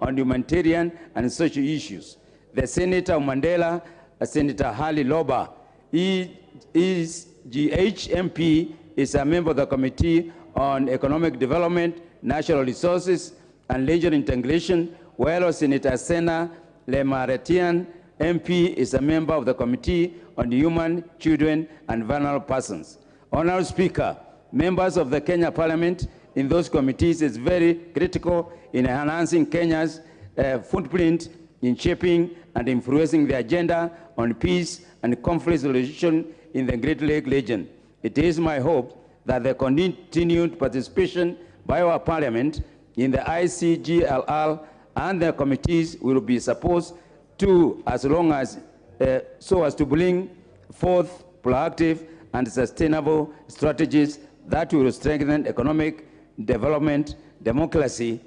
on humanitarian and social issues. The Senator of Mandela, Senator Harley Loba, GHMP, is a member of the Committee on Economic Development, Natural Resources, and Regional Integration, while Senator Sena Lemaretian, MP, is a member of the Committee on Human, Children, and Vulnerable Persons. Honorable Speaker, members of the Kenya Parliament in those committees is very critical in enhancing Kenya's footprint in shaping and influencing the agenda on peace and conflict resolution in the Great Lake region. It is my hope that the continued participation by our Parliament in the ICGLR and the committees will be supposed to, as long as, so as to bring forth proactive and sustainable strategies that will strengthen economic development, democracy,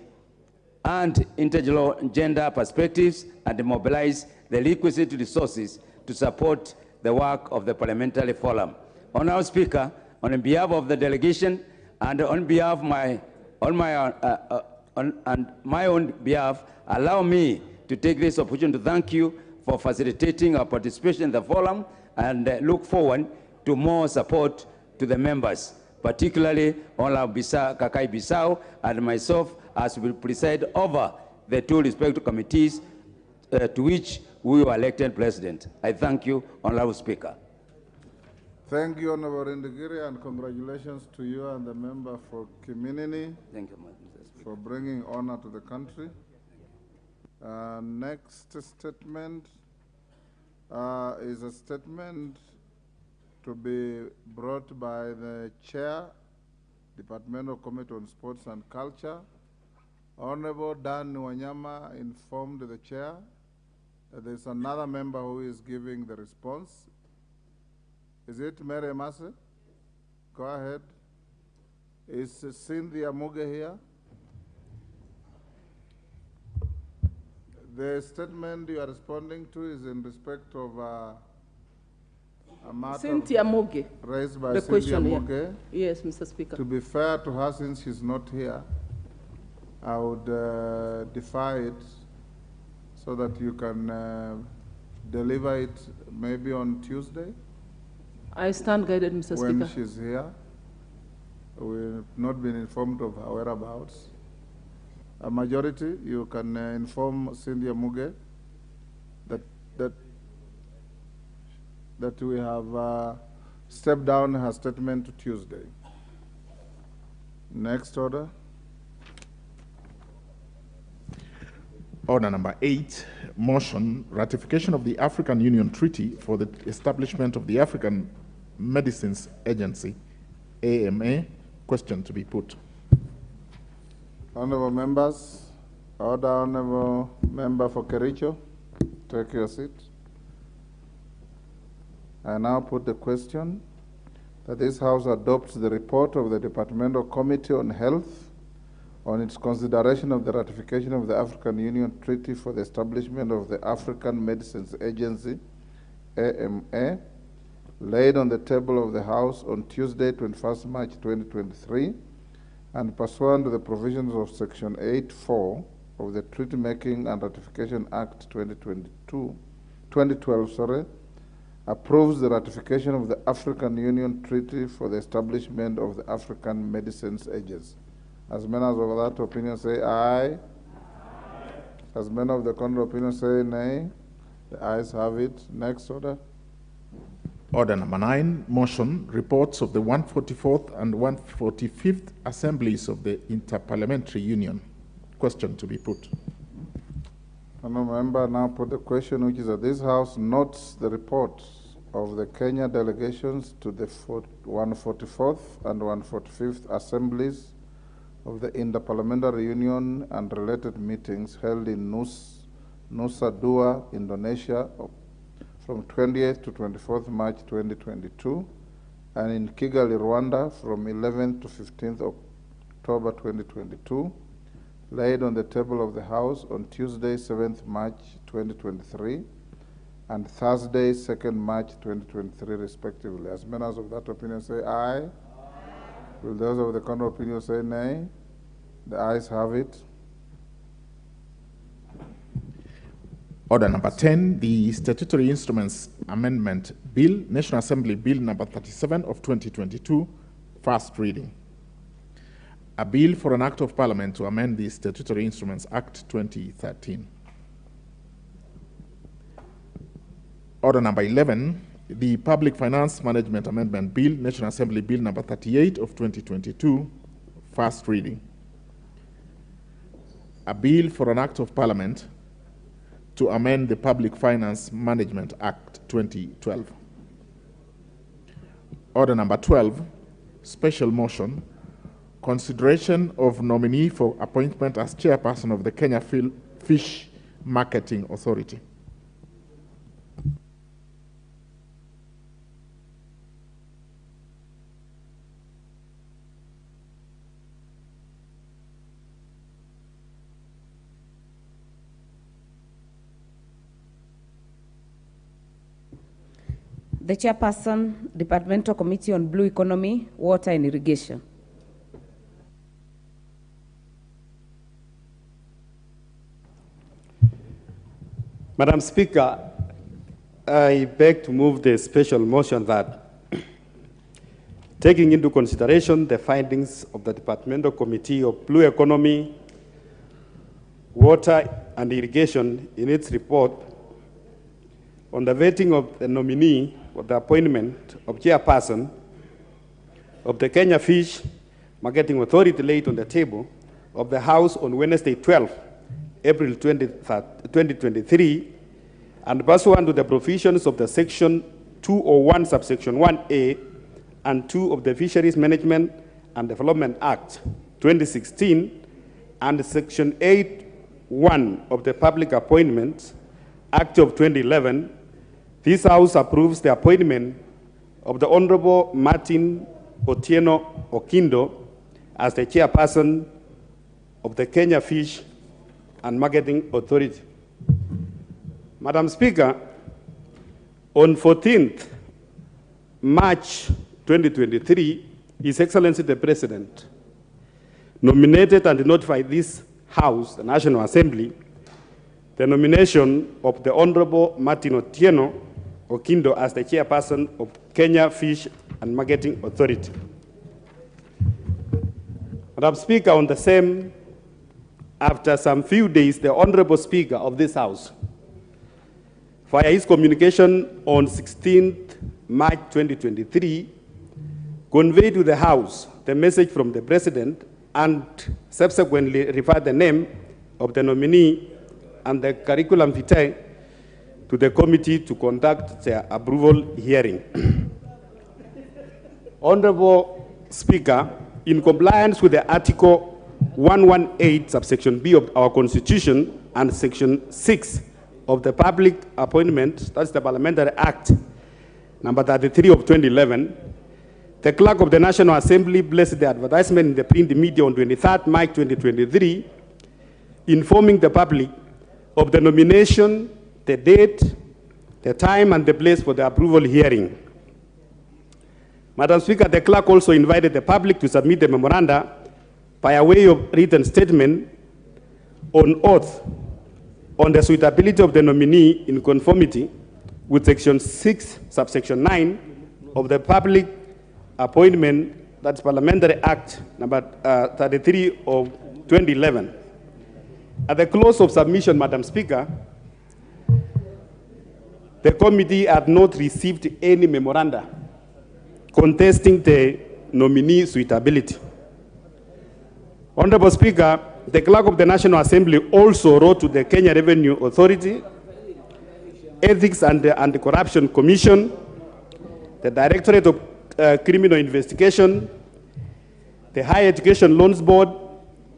and intergender perspectives, and mobilize the requisite resources to support the work of the Parliamentary Forum. Honorable Speaker, on behalf of the delegation and on behalf of my own behalf, allow me to take this opportunity to thank you for facilitating our participation in the forum, and look forward to more support to the members, particularly Honorable Kakai Bissau and myself, as we preside over the two respective committees to which we were elected president. I thank you, Honorable Speaker. Thank you, Honorable Indigiri, and congratulations to you and the member for Kiminini. Thank you, Mr. Speaker, for bringing honor to the country. Next statement is a statement to be brought by the Chair, Departmental Committee on Sports and Culture. Honorable Dan Wanyama informed the Chair that there's another member who is giving the response. Is it Mary Masse? Go ahead. Is Cynthia Muge here? The statement you are responding to is in respect of a matter Cynthia Muge raised by the Cynthia question, Muge. Yeah. Yes, Mr. Speaker. To be fair to her, since she's not here, I would defer it so that you can deliver it maybe on Tuesday. I stand guided, Mr. When Speaker. she's here. We've not been informed of her whereabouts. A majority, you can inform Cynthia Muge that we have stepped down her statement to Tuesday. Next order. Order number 8, motion, ratification of the African Union Treaty for the establishment of the African Medicines Agency, AMA. Question to be put. Honorable members, order Honorable Member for Kericho, take your seat. I now put the question that this House adopts the report of the Departmental Committee on Health on its consideration of the ratification of the African Union Treaty for the establishment of the African Medicines Agency, AMA, laid on the table of the House on Tuesday, 21st March 2023, and pursuant to the provisions of Section 8.4 of the Treaty Making and Ratification Act 2012, approves the ratification of the African Union Treaty for the establishment of the African Medicines Agency. As members of that opinion say aye. Aye. As men of the contrary opinion say nay. The ayes have it. Next order. Order number 9, motion, reports of the 144th and 145th Assemblies of the Interparliamentary Union. Question to be put. Honourable member now put the question, which is that this House notes the reports of the Kenya delegations to the 144th and 145th Assemblies of the Interparliamentary Union and related meetings held in Nusa Dua, Indonesia, from 28th to 24th March 2022, and in Kigali, Rwanda, from 11th to 15th October 2022, laid on the table of the House on Tuesday, 7th March 2023, and Thursday, 2nd March 2023, respectively. As members of that opinion say aye. Aye. Will those of the contrary opinion say nay? The ayes have it. Order number 10, the Statutory Instruments Amendment Bill, National Assembly Bill number 37 of 2022, first reading. A bill for an act of parliament to amend the Statutory Instruments Act 2013. Order number 11, the Public Finance Management Amendment Bill, National Assembly Bill number 38 of 2022, first reading. A bill for an act of parliament to amend the Public Finance Management Act 2012. Order number 12, special motion, consideration of nominee for appointment as chairperson of the Kenya Fish Marketing Authority. The Chairperson, Departmental Committee on Blue Economy, Water and Irrigation. Madam Speaker, I beg to move the special motion that, taking into consideration the findings of the Departmental Committee of Blue Economy, Water and Irrigation in its report on the vetting of the nominee for the appointment of chairperson of the Kenya Fish Marketing Authority laid on the table of the House on Wednesday, 12 April 2023, and pursuant to the provisions of the Section 201, subsection 1A and 2 of the Fisheries Management and Development Act 2016 and Section 8(1) of the Public Appointments Act of 2011, this House approves the appointment of the Honorable Martin Otieno Okindo as the chairperson of the Kenya Fish and Marketing Authority. Madam Speaker, on 14th March 2023, His Excellency the President nominated and notified this House, the National Assembly, the nomination of the Honorable Martin Otieno Okindo as the chairperson of Kenya Fish and Marketing Authority. Madam Speaker, on the same, after some few days, the Honorable Speaker of this House, via his communication on 16th March 2023, conveyed to the House the message from the President and subsequently referred the name of the nominee and the curriculum vitae to the committee to conduct their approval hearing. Honorable Speaker, in compliance with the Article 118, subsection B of our Constitution and Section 6 of the Public Appointment, that's the Parliamentary Act, number 33 of 2011, the Clerk of the National Assembly placed the advertisement in the print media on 23rd March 2023, informing the public of the nomination, the date, the time, and the place for the approval hearing. Madam Speaker, the clerk also invited the public to submit the memoranda by way of written statement on oath on the suitability of the nominee in conformity with Section 6, subsection 9 of the Public Appointment, that's Parliamentary Act number 33 of 2011. At the close of submission, Madam Speaker, the committee had not received any memoranda contesting the nominee suitability. Honorable Speaker, the Clerk of the National Assembly also wrote to the Kenya Revenue Authority, Ethics and Anti-Corruption Commission, the Directorate of Criminal Investigation, the Higher Education Loans Board,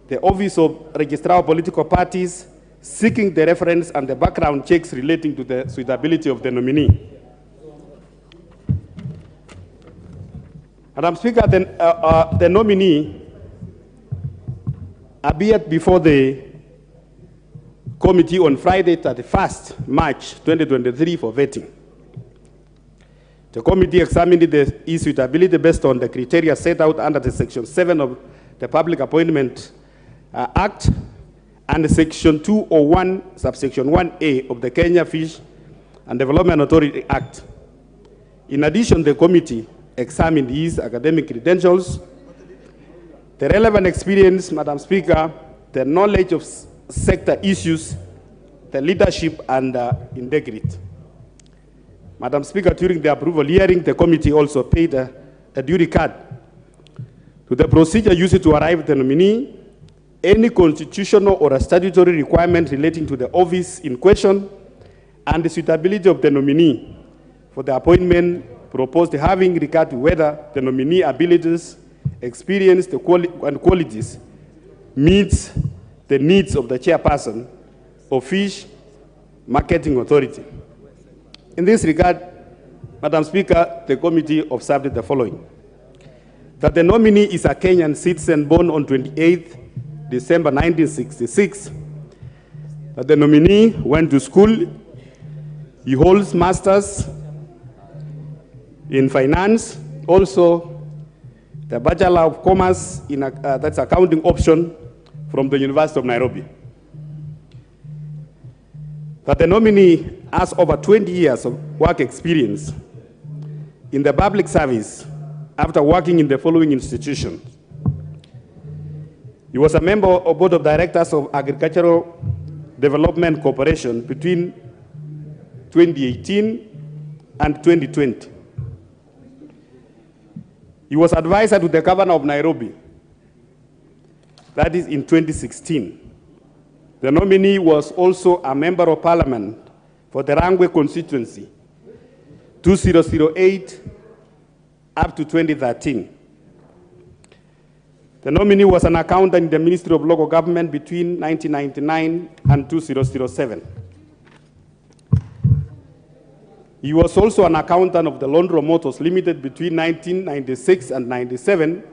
the Office of Registrar of Political Parties, seeking the reference and the background checks relating to the suitability of the nominee. Madam Speaker, the nominee appeared before the committee on Friday, 31st March 2023 for vetting. The committee examined his suitability based on the criteria set out under the Section 7 of the Public Appointment Act and Section 201, subsection 1A of the Kenya Fish and Development Authority Act. In addition, the committee examined his academic credentials, the relevant experience, Madam Speaker, the knowledge of sector issues, the leadership and integrity. Madam Speaker, during the approval hearing, the committee also paid a due regard to the procedure used to arrive at the nominee, any constitutional or statutory requirement relating to the office in question, and the suitability of the nominee for the appointment proposed, having regard to whether the nominee abilities, experience, and qualities meets the needs of the chairperson of Fish Marketing Authority. In this regard, Madam Speaker, the committee observed the following: that the nominee is a Kenyan citizen born on 28th December 1966, that the nominee went to school, he holds masters in finance, also the Bachelor of Commerce in that's accounting option from the University of Nairobi. That the nominee has over 20 years of work experience in the public service after working in the following institutions. He was a member of Board of Directors of Agricultural Development Corporation between 2018 and 2020. He was advisor to the Governor of Nairobi, that is in 2016. The nominee was also a member of Parliament for the Rangwe constituency, 2008 up to 2013. The nominee was an accountant in the Ministry of Local Government between 1999 and 2007. He was also an accountant of the Londro Motors Limited between 1996 and 97,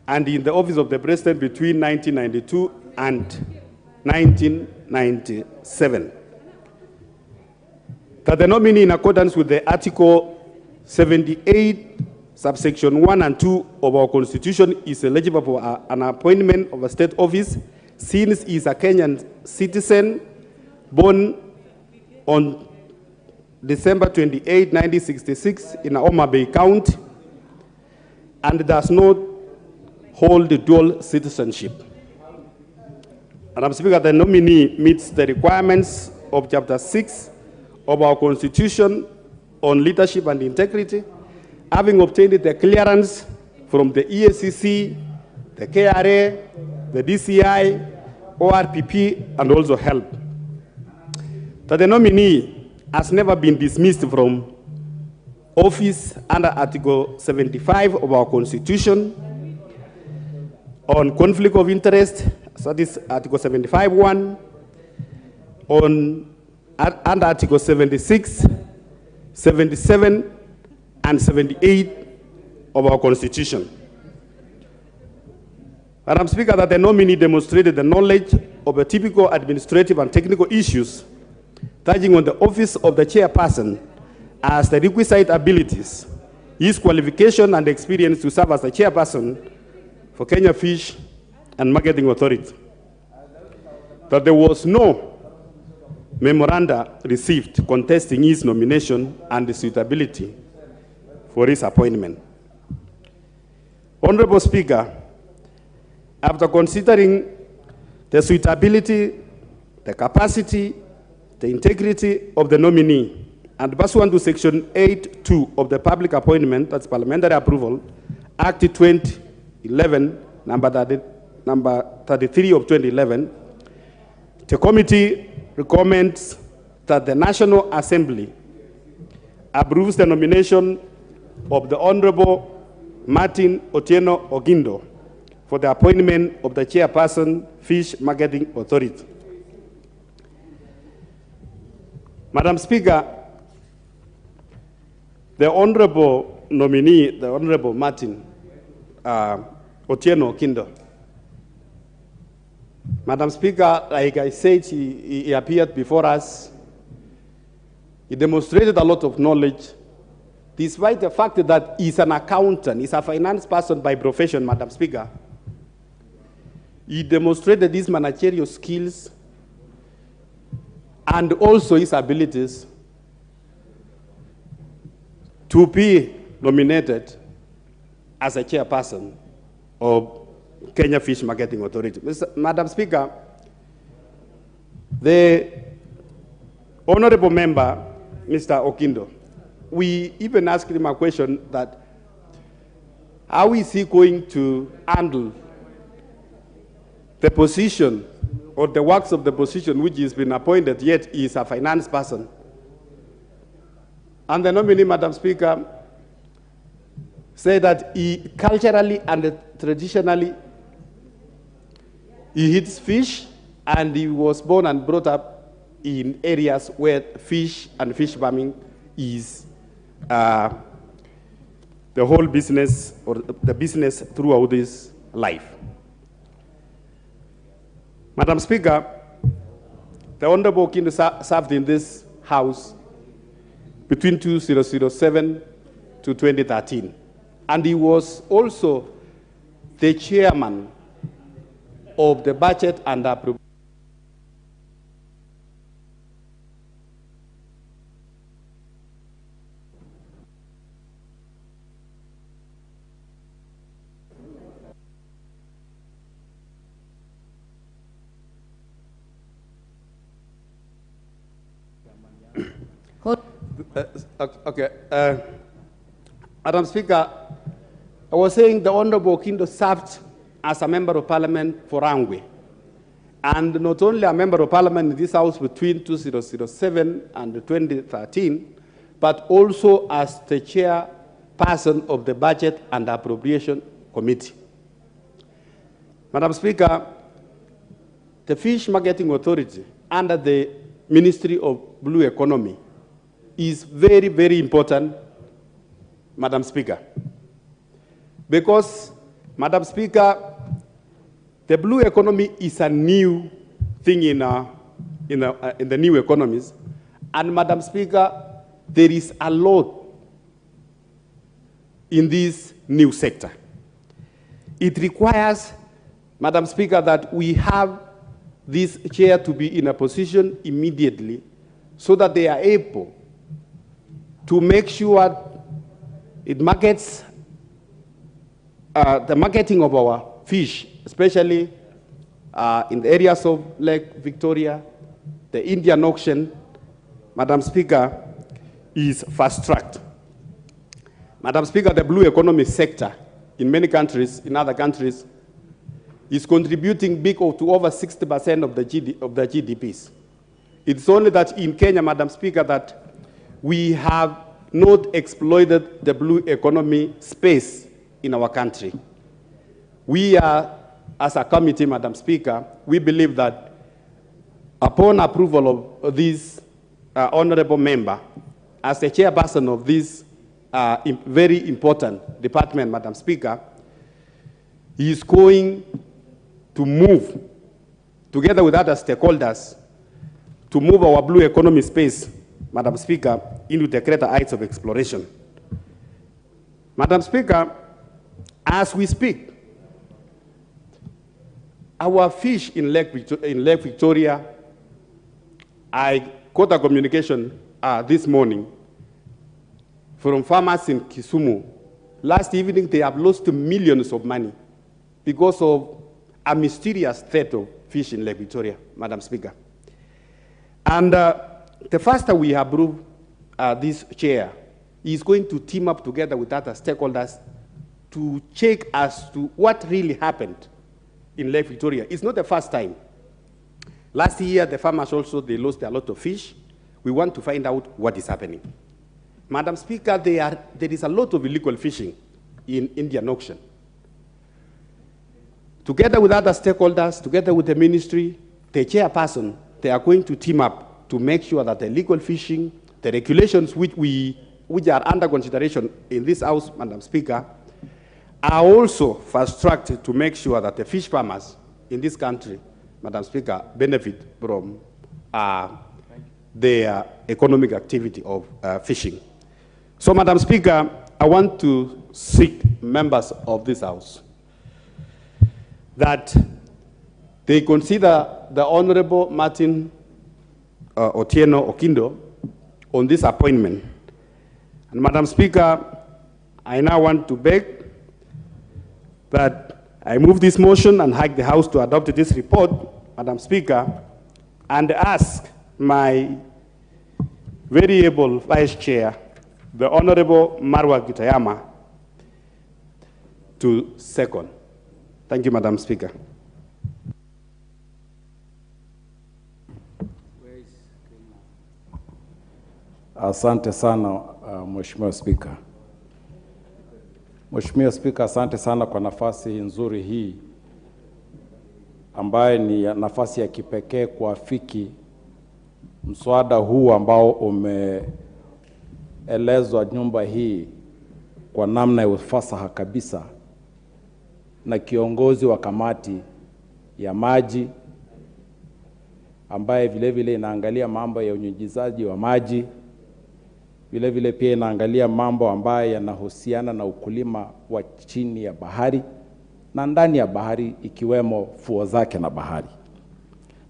and in the office of the President between 1992 and 1997. That the nominee, in accordance with the Article 78, subsection 1 and 2 of our Constitution, is eligible for an appointment of a state office, since he is a Kenyan citizen born on December 28, 1966 in Homa Bay County, and does not hold dual citizenship. Madam Speaker, the nominee meets the requirements of Chapter 6 of our Constitution on leadership and integrity, having obtained the clearance from the EACC, the KRA, the DCI, ORPP, and also HELP. That the nominee has never been dismissed from office under Article 75 of our Constitution on conflict of interest, so this Article 75(1), under Article 76, 77, and 78 of our Constitution. Madam Speaker, that the nominee demonstrated the knowledge of the typical administrative and technical issues touching on the office of the chairperson as the requisite abilities, his qualification and experience to serve as the chairperson for Kenya Fish and Marketing Authority. That there was no memoranda received contesting his nomination and the suitability for his appointment. Honorable Speaker, after considering the suitability, the capacity, the integrity of the nominee, and pursuant to Section 8(2) of the Public Appointment, that's Parliamentary Approval, Act 2011, number 33 of 2011, the committee recommends that the National Assembly approves the nomination of the Honorable Martin Otieno Ogindo for the appointment of the chairperson, Fish Marketing Authority. Madam Speaker, the Honorable nominee, the Honorable Martin Otieno Ogindo. Madam Speaker, like I said, he appeared before us. He demonstrated a lot of knowledge, despite the fact that he's an accountant, he's a finance person by profession, Madam Speaker. He demonstrated his managerial skills and also his abilities to be nominated as a chairperson of Kenya Fish Marketing Authority. Madam Speaker, the honorable member, Mr. Okindo, we even asked him a question that how is he going to handle the position or the works of the position which has been appointed, yet he is a finance person. And the nominee, Madam Speaker, said that he culturally and traditionally he eats fish, and he was born and brought up in areas where fish and fish farming is the whole business or the business throughout his life. Madam Speaker, the Honorable Okindo served in this House between 2007 to 2013, and he was also the chairman of the Budget and Appropriation. Madam Speaker, I was saying the Honorable Okindo served as a member of parliament for Rangwe. And not only a member of parliament in this House between 2007 and 2013, but also as the chairperson of the Budget and Appropriation Committee. Madam Speaker, the Fish Marketing Authority under the Ministry of Blue Economy is very, very important, Madam Speaker. Because, Madam Speaker, the blue economy is a new thing in the new economies. And, Madam Speaker, there is a lot in this new sector. It requires, Madam Speaker, that we have this chair to be in a position immediately so that they are able to make sure it markets the marketing of our fish, especially in the areas of Lake Victoria, the Indian auction, Madam Speaker, is fast-tracked. Madam Speaker, the blue economy sector in many countries, in other countries, is contributing big to over 60% of the GDPs. It's only that in Kenya, Madam Speaker, that we have not exploited the blue economy space in our country. We are, as a committee, Madam Speaker, we believe that upon approval of this honorable member, as the chairperson of this very important department, Madam Speaker, he is going to move, together with other stakeholders, to move our blue economy space, Madam Speaker, into the greater heights of exploration. Madam Speaker, as we speak, our fish in Lake Victoria, I got a communication this morning from farmers in Kisumu. Last evening, they have lost millions of money because of a mysterious threat of fish in Lake Victoria, Madam Speaker. And the faster we approve this chair, is going to team up together with other stakeholders to check as to what really happened in Lake Victoria. It's not the first time. Last year, the farmers also, they lost a lot of fish. We want to find out what is happening. Madam Speaker, there is a lot of illegal fishing in Indian auction. Together with other stakeholders, together with the ministry, the chairperson, they are going to team up to make sure that the illegal fishing, the regulations which are under consideration in this House, Madam Speaker, are also fast-tracked to make sure that the fish farmers in this country, Madam Speaker, benefit from their economic activity of fishing. So, Madam Speaker, I want to seek members of this House that they consider the Honorable Martin Otieno Ogindo on this appointment. And Madam Speaker, I now want to beg that I move this motion and urge the House to adopt this report, Madam Speaker, and ask my very able Vice Chair, the Honorable Marwa Gitayama, to second. Thank you, Madam Speaker. Asante sana Mheshimiwa Spika. Mheshimiwa Spika, asante sana kwa nafasi nzuri hii ambaye ni nafasi ya kipekee kuafiki mswada huu ambao umeelezwa nyumba hii kwa namna ya ufasaha kabisa na kiongozi wa kamati ya maji ambaye vile vile inaangalia mambo ya unyunyizaji wa maji, vile vile pia inaangalia mambo ambayo yanahusiana na ukulima wa chini ya bahari na ndani ya bahari ikiwemo fuo zake na bahari.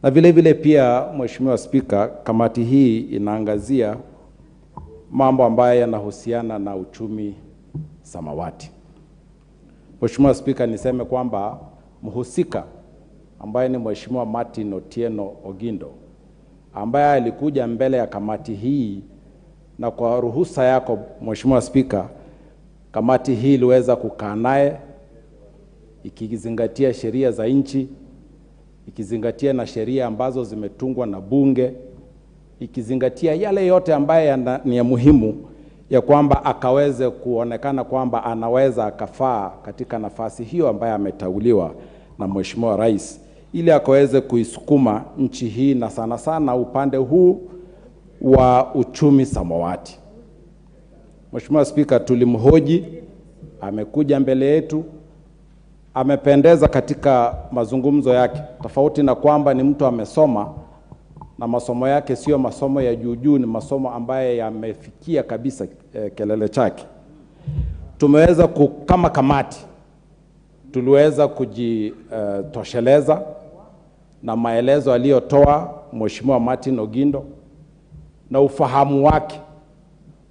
Na vile vile pia Mheshimiwa Spika, kamati hii inaangazia mambo ambayo yanahusiana na uchumi samawati. Mheshimiwa Spika, niseme kwamba mhusika ambaye ni Mheshimiwa Martin Otieno Ogindo ambaye alikuja mbele ya kamati hii, na kwa ruhusa yako Mheshimiwa Spika, kamati hii iliweza kukaa naye ikizingatia sheria za nchi, ikizingatia na sheria ambazo zimetungwa na bunge, ikizingatia yale yote ambaye ni ya muhimu ya kwamba akaweze kuonekana kwamba anaweza akafaa katika nafasi hiyo ambaye ameteuliwa na Mheshimiwa Rais, ili akaweze kuisukuma nchi hii na sana sana upande huu wa uchumi samawati. Mheshimiwa Spika, tulimhoji, amekuja mbele yetu, amependeza katika mazungumzo yake, tofauti na kwamba ni mtu amesoma na masomo yake sio masomo ya juu, ni masomo ambaye yamefikia kabisa kelele chake. Tumeweza kama kamati tuliweza kujitosheleza na maelezo aliyotoa Mheshimiwa Martin Ogindo na ufahamu wake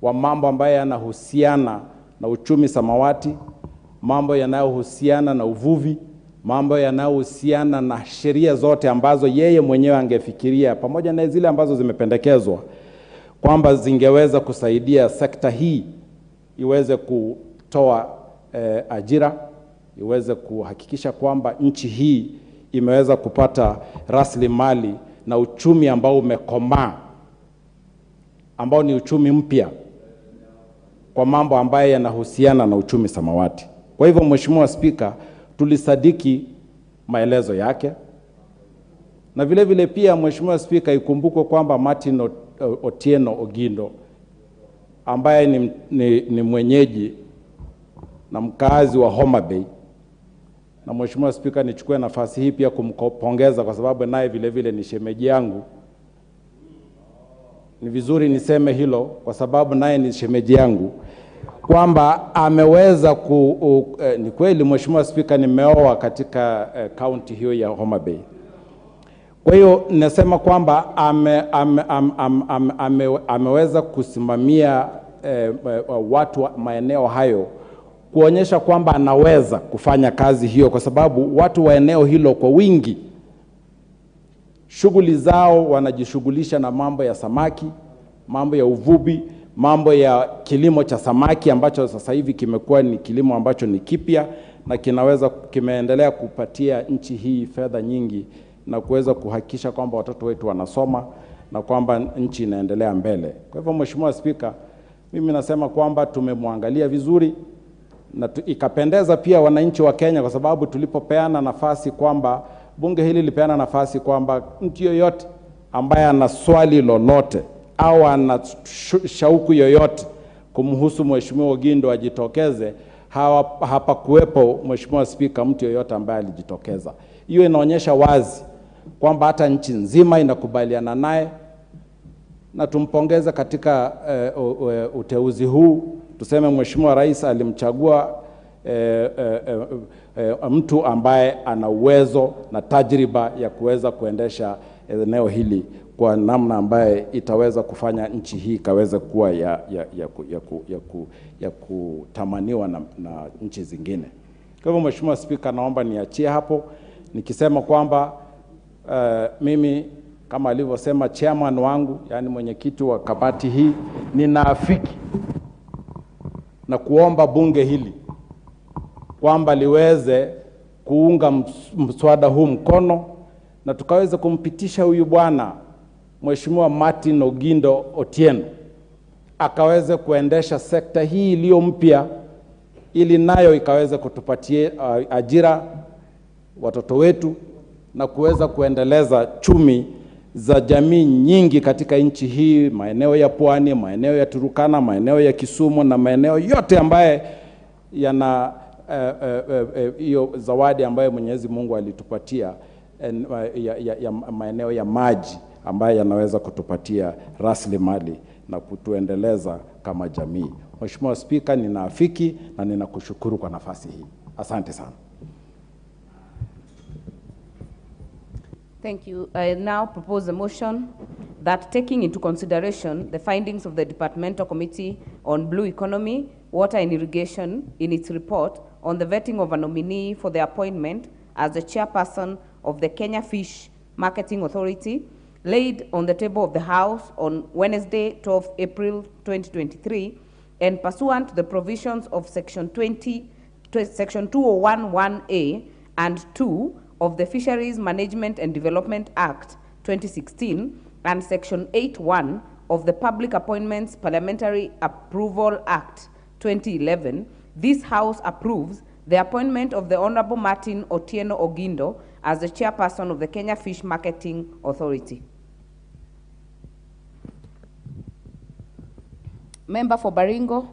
wa mambo ambayo yanahusiana na uchumi samawati, mambo yanayohusiana na uvuvi, mambo yanayohusiana na sheria zote ambazo yeye mwenyewe angefikiria pamoja na zile ambazo zimependekezwa kwamba zingeweza kusaidia sekta hii iweze kutoa ajira, iweze kuhakikisha kwamba nchi hii imeweza kupata rasilimali na uchumi ambao umekomaa, ambao ni uchumi mpya kwa mambo ambayo yanahusiana na uchumi samawati. Kwa hivyo Mheshimiwa Spika, tulisadiki maelezo yake, na vile vile pia Mheshimiwa Spika, ikumbukwe kwamba Martin Otieno Ogindo ambaye ni mwenyeji na mkazi wa Homa Bay, na Mheshimiwa Spika, nichukue nafasi hii pia kumpongeza kwa sababu naye vile vile ni shemeji yangu. Ni vizuri niseme hilo kwa sababu naye ni shemeji yangu, kwamba ameweza ni kweli Mheshimiwa Spika, nimeoa katika county hiyo ya Homa Bay. Kwa hiyo nasema kwamba ameweza kusimamia watu wa maeneo hayo, kuonyesha kwamba anaweza kufanya kazi hiyo, kwa sababu watu wa eneo hilo kwa wingi shughuli zao wanajishughulisha na mambo ya samaki, mambo ya uvuvi, mambo ya kilimo cha samaki ambacho sasa hivi kimekuwa ni kilimo ambacho ni kipya na kimeendelea kupatia nchi hii fedha nyingi na kuweza kuhakikisha kwamba watoto wetu wanasoma na kwamba nchi inaendelea mbele. Kwa hivyo Mheshimiwa Spika, mimi nasema kwamba tumemwangalia vizuri na ikapendeza pia wananchi wa Kenya, kwa sababu tulipopeana nafasi kwamba bunge hili lipeana nafasi kwamba mtu yoyote ambaye ana swali lolote au ana shauku yoyote kumhusu Mheshimiwa Ogindo ajitokeze, hapa kuwepo Mheshimiwa Spika mtu yoyote ambaye alijitokeza. Hiyo inaonyesha wazi kwamba hata nchi nzima inakubaliana naye, na tumpongeze katika uteuzi huu. Tuseme Mheshimiwa Rais alimchagua mtu ambaye ana uwezo na tajriba ya kuweza kuendesha eneo hili kwa namna ambaye itaweza kufanya nchi hii ikaweza kuwa ya kutamaniwa na nchi zingine. Kwa hivyo Mheshimiwa Spika, naomba niachie hapo nikisema kwamba mimi kama alivyosema chairman wangu, yani mwenyekiti wa kamati hii, ninaafiki na kuomba bunge hili kwamba liweze kuunga mswada huu mkono na tukaweze kumpitisha huyu bwana Mheshimiwa Martin Ogindo Otieno akaweze kuendesha sekta hii iliyo mpya, ili nayo ikaweze kutupatia ajira watoto wetu na kuweza kuendeleza chumi za jamii nyingi katika nchi hii, maeneo ya Pwani, maeneo ya Turukana, maeneo ya Kisumu na maeneo yote ambaye yana hiyo zawadi ambayo Mwenyezi Mungu alitupatia ya maeneo ya maji ambayo yanaweza kutupatia rasilimali na kutuendeleza kama jamii. Mheshimiwa Spika, ninaafiki na ninakushukuru kwa nafasi hii. Asante sana. Thank you. I now propose a motion that, taking into consideration the findings of the Departmental Committee on Blue Economy, Water and Irrigation in its report on the vetting of a nominee for the appointment as the chairperson of the Kenya Fish Marketing Authority, laid on the table of the House on Wednesday, 12 April 2023, and pursuant to the provisions of Section 201(1)(a) and 2 of the Fisheries Management and Development Act 2016 and Section 8(1) of the Public Appointments Parliamentary Approval Act 2011, this House approves the appointment of the Honorable Martin Otieno Ogindo as the chairperson of the Kenya Fish Marketing Authority. Member for Baringo.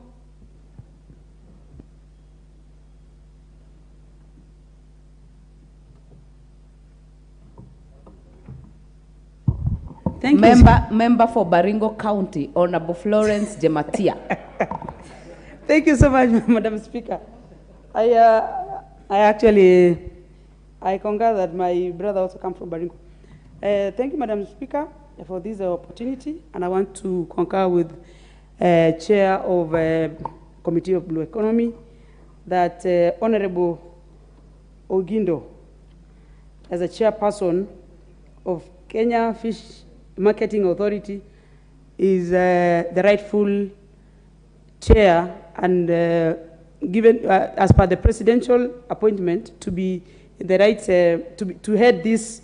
Thank you. Member for Baringo County, Honorable Florence Jematia. Thank you so much, Madam Speaker. I concur that my brother also comes from Baringo. Thank you, Madam Speaker, for this opportunity, and I want to concur with Chair of Committee of Blue Economy that Honorable Ogindo, as a chairperson of Kenya Fish Marketing Authority, is the rightful chair and given as per the presidential appointment to be the right to head this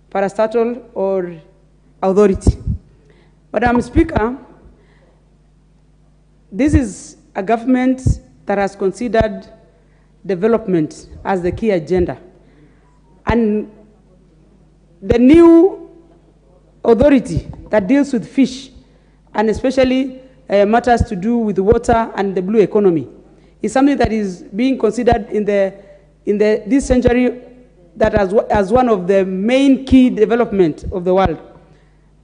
parastatal or authority. Madam Speaker, this is a government that has considered development as the key agenda, and the new authority that deals with fish and especially matters to do with water and the blue economy is something that is being considered in this century that as one of the main key development of the world.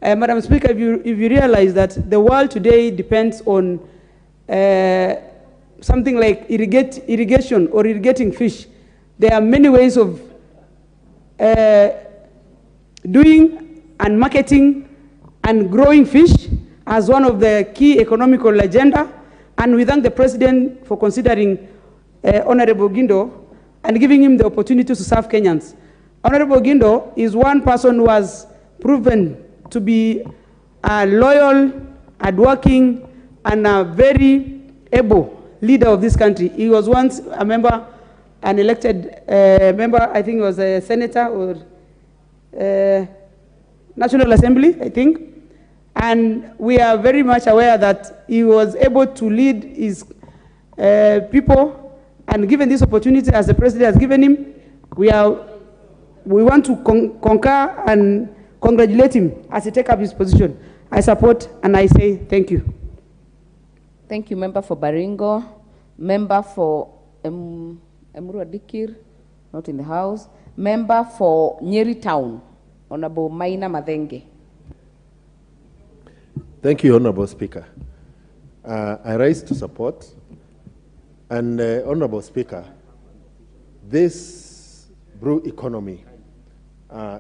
Madam Speaker, if you realize that the world today depends on something like irrigation or irrigating fish, there are many ways of doing and marketing and growing fish as one of the key economical agenda, and we thank the President for considering Honorable Ogindo and giving him the opportunity to serve Kenyans. Honorable Ogindo is one person who has proven to be a loyal, hardworking, and a very able leader of this country. He was once a member, an elected member, I think he was a senator or National Assembly, I think. And we are very much aware that he was able to lead his people, and given this opportunity as the President has given him, we want to concur and congratulate him as he takes up his position. I support and I say thank you. Thank you, Member for Baringo. Member for Emurua Dikir, not in the House. Member for Nyeri Town, Honorable Maina Madenge. Thank you, Honorable Speaker. I rise to support And Honorable Speaker, this blue economy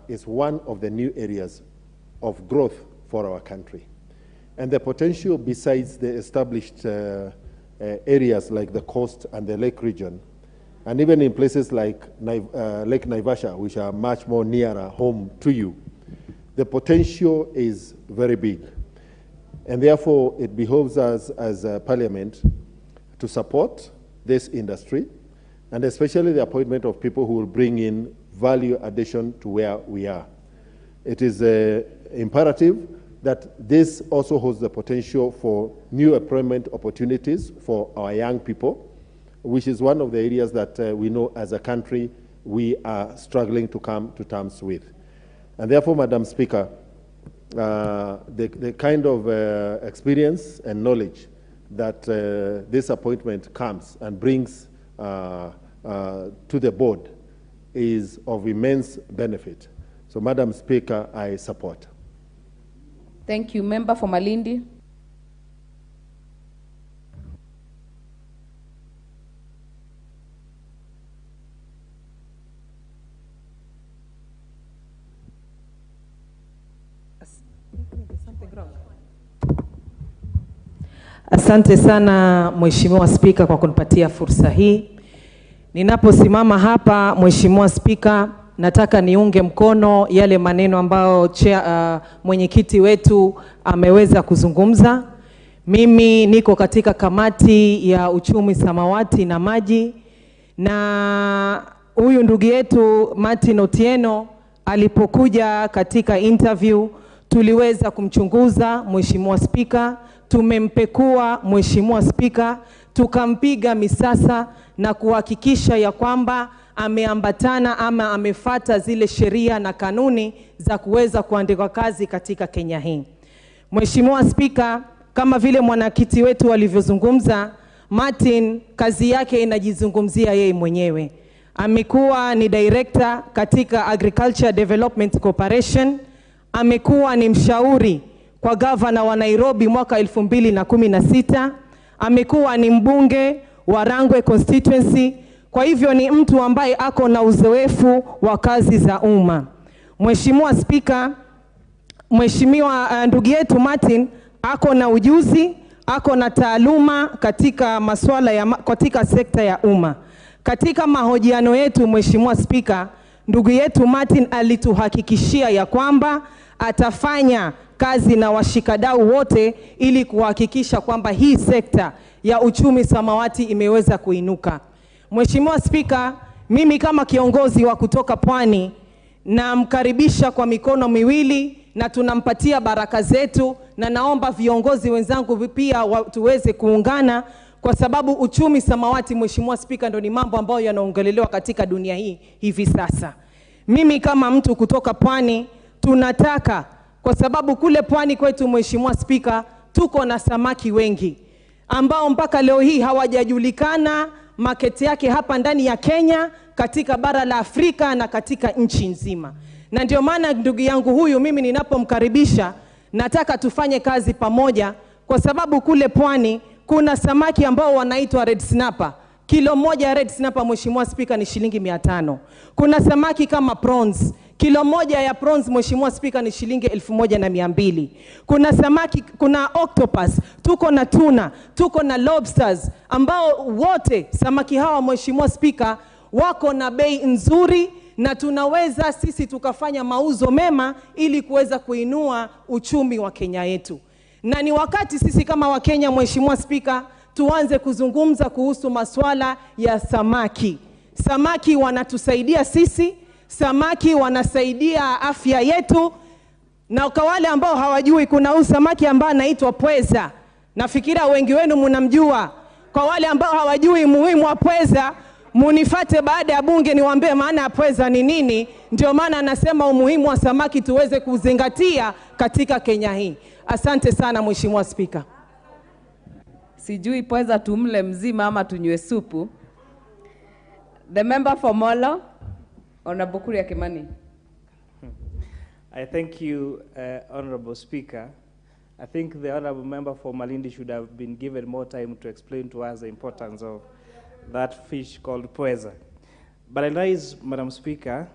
is one of the new areas of growth for our country. And the potential, besides the established areas like the coast and the lake region, and even in places like Lake Naivasha, which are much more nearer home to you, the potential is very big. And therefore, it behoves us as a Parliament to support this industry, and especially the appointment of people who will bring in value addition to where we are. It is imperative that this also holds the potential for new employment opportunities for our young people, which is one of the areas that we know as a country we are struggling to come to terms with. And therefore, Madam Speaker, the kind of experience and knowledge that this appointment comes and brings to the board is of immense benefit. So, Madam Speaker, I support. Thank you. Member for Malindi. Asante sana Mheshimiwa Spika kwa kunipatia fursa hii. Ninaposimama hapa Mheshimiwa Spika, nataka niunge mkono yale maneno ambayo mwenyekiti wetu ameweza kuzungumza. Mimi niko katika kamati ya uchumi samawati na maji, na huyu ndugu yetu Martin Otieno alipokuja katika interview tuliweza kumchunguza Mheshimiwa Spika, tumempekua Mheshimiwa Spika, tukampiga misasa na kuhakikisha ya kwamba ameambatana ama amefata zile sheria na kanuni za kuweza kuandikwa kazi katika Kenya hii. Mheshimiwa Spika, kama vile mwanakiti wetu alivyozungumza, Martin kazi yake inajizungumzia yeye mwenyewe. Amekuwa ni director katika Agriculture Development Corporation, amekuwa ni mshauri kwa gavana wa Nairobi mwaka 2016, amekuwa ni mbunge wa Rangwe constituency. Kwa hivyo ni mtu ambaye ako na uzoefu wa kazi za umma. Mheshimiwa Spika, Mheshimiwa ndugu yetu Martin ako na ujuzi, ako na taaluma katika masuala ya katika sekta ya umma. Katika mahojiano yetu Mheshimiwa Spika, ndugu yetu Martin alituhakikishia ya kwamba atafanya kazi na washikadau wote ili kuhakikisha kwamba hii sekta ya uchumi samawati imeweza kuinuka. Mheshimiwa Spika, mimi kama kiongozi wa kutoka Pwani namkaribisha kwa mikono miwili na tunampatia baraka zetu, na naomba viongozi wenzangu pia tuweze kuungana, kwa sababu uchumi samawati Mheshimiwa Spika ndio ni mambo ambayo yanaongelelewa katika dunia hii hivi sasa. Mimi kama mtu kutoka Pwani tunataka, kwa sababu kule Pwani kwetu Mheshimiwa Spika tuko na samaki wengi ambao mpaka leo hii hawajajulikana market yake hapa ndani ya Kenya, katika bara la Afrika na katika nchi nzima. Na ndio maana ndugu yangu huyu mimi ninapomkaribisha nataka tufanye kazi pamoja, kwa sababu kule Pwani kuna samaki ambao wanaitwa red snapper. Kilo moja red snapper Mheshimiwa Spika ni shilingi 500. Kuna samaki kama prawns, kilo moja ya prawns Mheshimiwa Spika ni shilingi 1200. Kuna samaki, kuna octopus, tuko na tuna, tuko na lobsters, ambao wote samaki hawa Mheshimiwa Spika wako na bei nzuri, na tunaweza sisi tukafanya mauzo mema ili kuweza kuinua uchumi wa Kenya yetu. Na ni wakati sisi kama Wakenya Mheshimiwa Spika tuanze kuzungumza kuhusu masuala ya samaki. Samaki wanatusaidia sisi, samaki wanasaidia afya yetu, na kwa wale ambao hawajui kuna huyu samaki ambao anaitwa pweza. Nafikiria wengi wenu mnamjua. Kwa wale ambao hawajui muhimu wa pweza, munifate baada ya bunge niwaambie maana ya pweza ni nini. Ndio maana nasema umuhimu wa samaki tuweze kuzingatia katika Kenya hii. Asante sana Mheshimiwa Spika. Sijui pweza tumle mzima ama tunywe supu. The member for Molo, Honorable Kuria Kimani. I thank you, Honorable Speaker. I think the Honorable Member for Malindi should have been given more time to explain to us the importance of that fish called pweza. But I rise, Madam Speaker,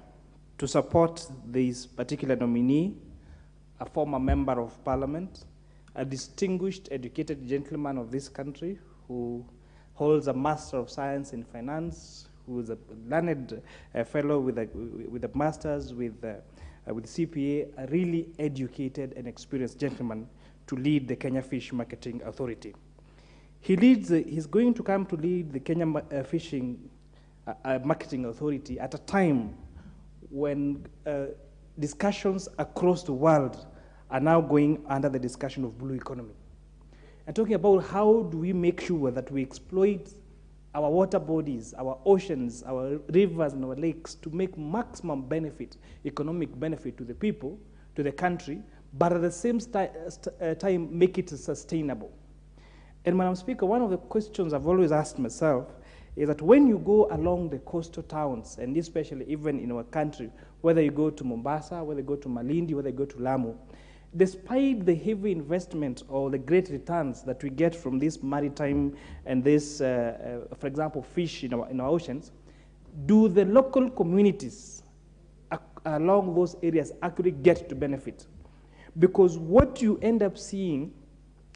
to support this particular nominee, a former member of parliament, a distinguished, educated gentleman of this country who holds a Master of Science in Finance, who is a learned fellow with a master's, with CPA, a really educated and experienced gentleman to lead the Kenya Fish Marketing Authority. He's going to come to lead the Kenya Fishing Marketing Authority at a time when discussions across the world are now going under the discussion of blue economy. And talking about how do we make sure that we exploit our water bodies, our oceans, our rivers, and our lakes to make maximum benefit, economic benefit to the people, to the country, but at the same time make it sustainable. And Madam Speaker, one of the questions I've always asked myself is that when you go along the coastal towns, and especially even in our country, whether you go to Mombasa, whether you go to Malindi, whether you go to Lamu, despite the heavy investment or the great returns that we get from this maritime and this, for example, fish in our oceans, do the local communities along those areas actually get to benefit? Because what you end up seeing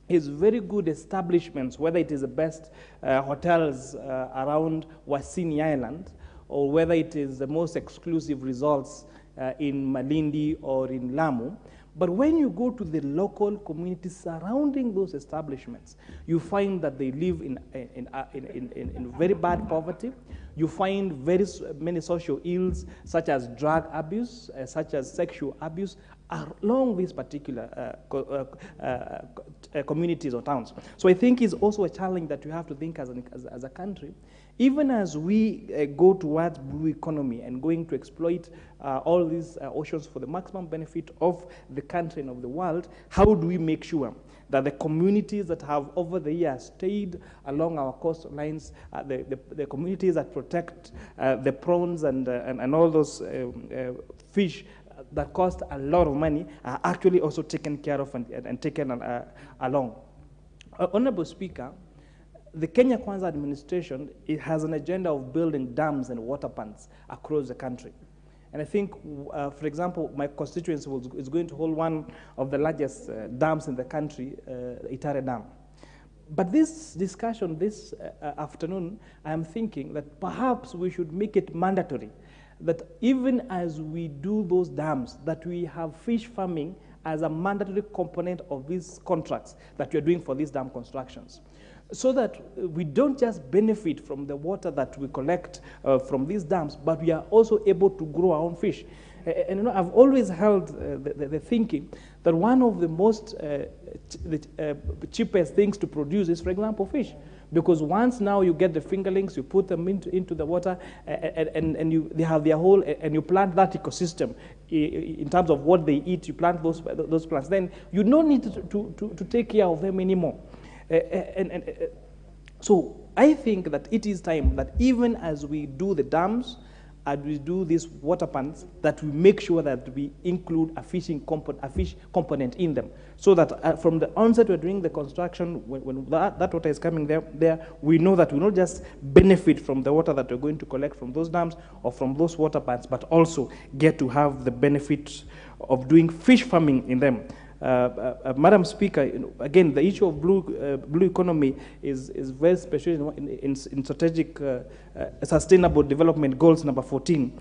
is very good establishments, whether it is the best hotels around Wasini Island, or whether it is the most exclusive resorts in Malindi or in Lamu. But when you go to the local communities surrounding those establishments, you find that they live in very bad poverty. You find very many social ills, such as drug abuse, such as sexual abuse, along these particular communities or towns. So I think it's also a challenge that we have to think as a country. Even as we go towards blue economy and going to exploit all these oceans for the maximum benefit of the country and of the world, how do we make sure that the communities that have over the years stayed along our coastlines, the communities that protect the prawns and all those fish that cost a lot of money are actually also taken care of and taken along? Honorable Speaker, the Kenya Kwanza administration, it has an agenda of building dams and water ponds across the country. And I think, for example, my constituency is going to hold one of the largest dams in the country, Itare Dam. But this discussion this afternoon, I am thinking that perhaps we should make it mandatory that even as we do those dams, that we have fish farming as a mandatory component of these contracts that we are doing for these dam constructions, so that we don't just benefit from the water that we collect from these dams, but we are also able to grow our own fish. And you know, I've always held the thinking that one of the most cheapest things to produce is, for example, fish. Because once now you get the fingerlings, you put them into the water, and they have their whole, and you plant that ecosystem in terms of what they eat. You plant those plants. Then you don't need to take care of them anymore. So I think that it is time that even as we do the dams and we do these water ponds, that we make sure that we include a fish component in them, so that from the onset we're doing the construction, when that water is coming there, we know that we not just benefit from the water that we're going to collect from those dams or from those water ponds, but also get to have the benefit of doing fish farming in them. Madam Speaker, you know, again, the issue of blue economy is very special in strategic sustainable development goals number 14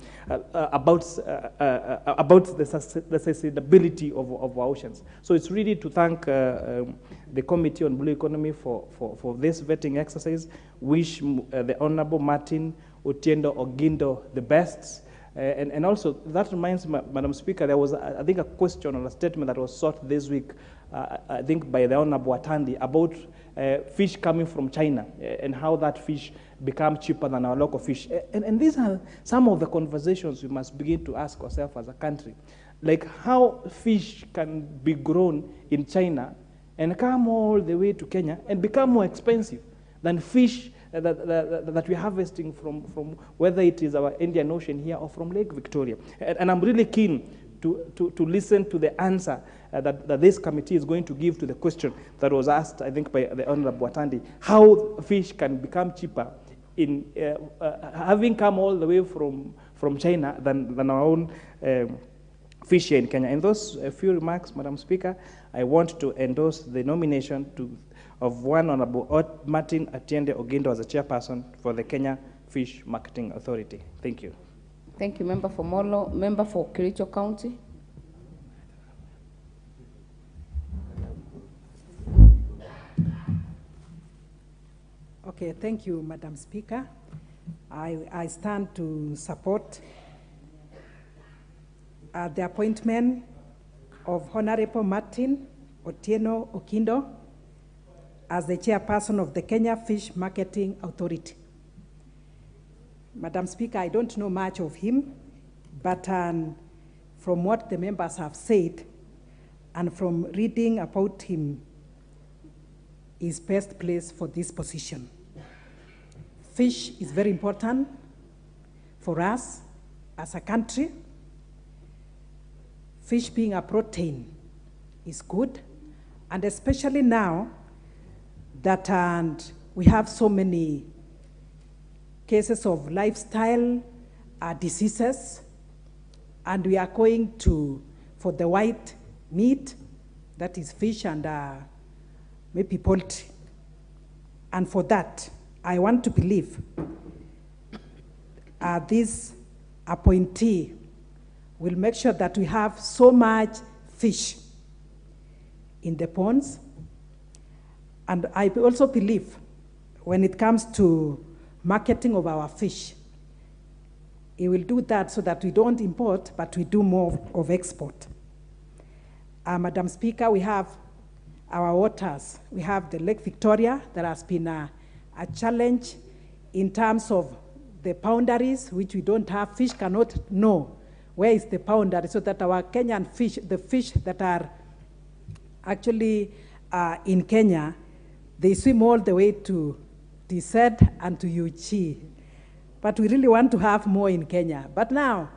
about the sustainability of our oceans. So it's really to thank the Committee on Blue Economy for this vetting exercise. Wish the Honorable Martin Otiendo Ogindo the best. And also, that reminds me, Madam Speaker, there was, I think, a question or a statement that was sought this week, I think, by the Honorable Atandi about fish coming from China and how that fish becomes cheaper than our local fish. And these are some of the conversations we must begin to ask ourselves as a country. Like how fish can be grown in China and come all the way to Kenya and become more expensive than fish that we're harvesting from whether it is our Indian Ocean here or from Lake Victoria. And I'm really keen to listen to the answer that this committee is going to give to the question that was asked, I think, by the Honorable Watandi, how fish can become cheaper in having come all the way from China than our own fish here in Kenya. In those few remarks, Madam Speaker, I want to endorse the nomination of one Honorable Martin Atiende Ogindo as a chairperson for the Kenya Fish Marketing Authority. Thank you. Thank you, Member for Molo. Member for Kericho County. Okay, thank you, Madam Speaker. I stand to support the appointment of Honorable Martin Otieno Okindo as the chairperson of the Kenya Fish Marketing Authority. Madam Speaker, I don't know much of him, but from what the members have said and from reading about him, is best placed for this position. Fish is very important for us as a country. Fish being a protein is good, and especially now that we have so many cases of lifestyle diseases, and we are going for the white meat, that is fish and maybe poultry. And for that, I want to believe this appointee will make sure that we have so much fish in the ponds. And I also believe when it comes to marketing of our fish, he will do that so that we don't import, but we do more of export. Madam Speaker, we have our waters. We have the Lake Victoria. There has been a challenge in terms of the boundaries, which we don't have. Fish cannot know where is the boundary, so that our Kenyan fish, the fish that are actually in Kenya, they swim all the way to Tsed and to Yuchi. But we really want to have more in Kenya. But now,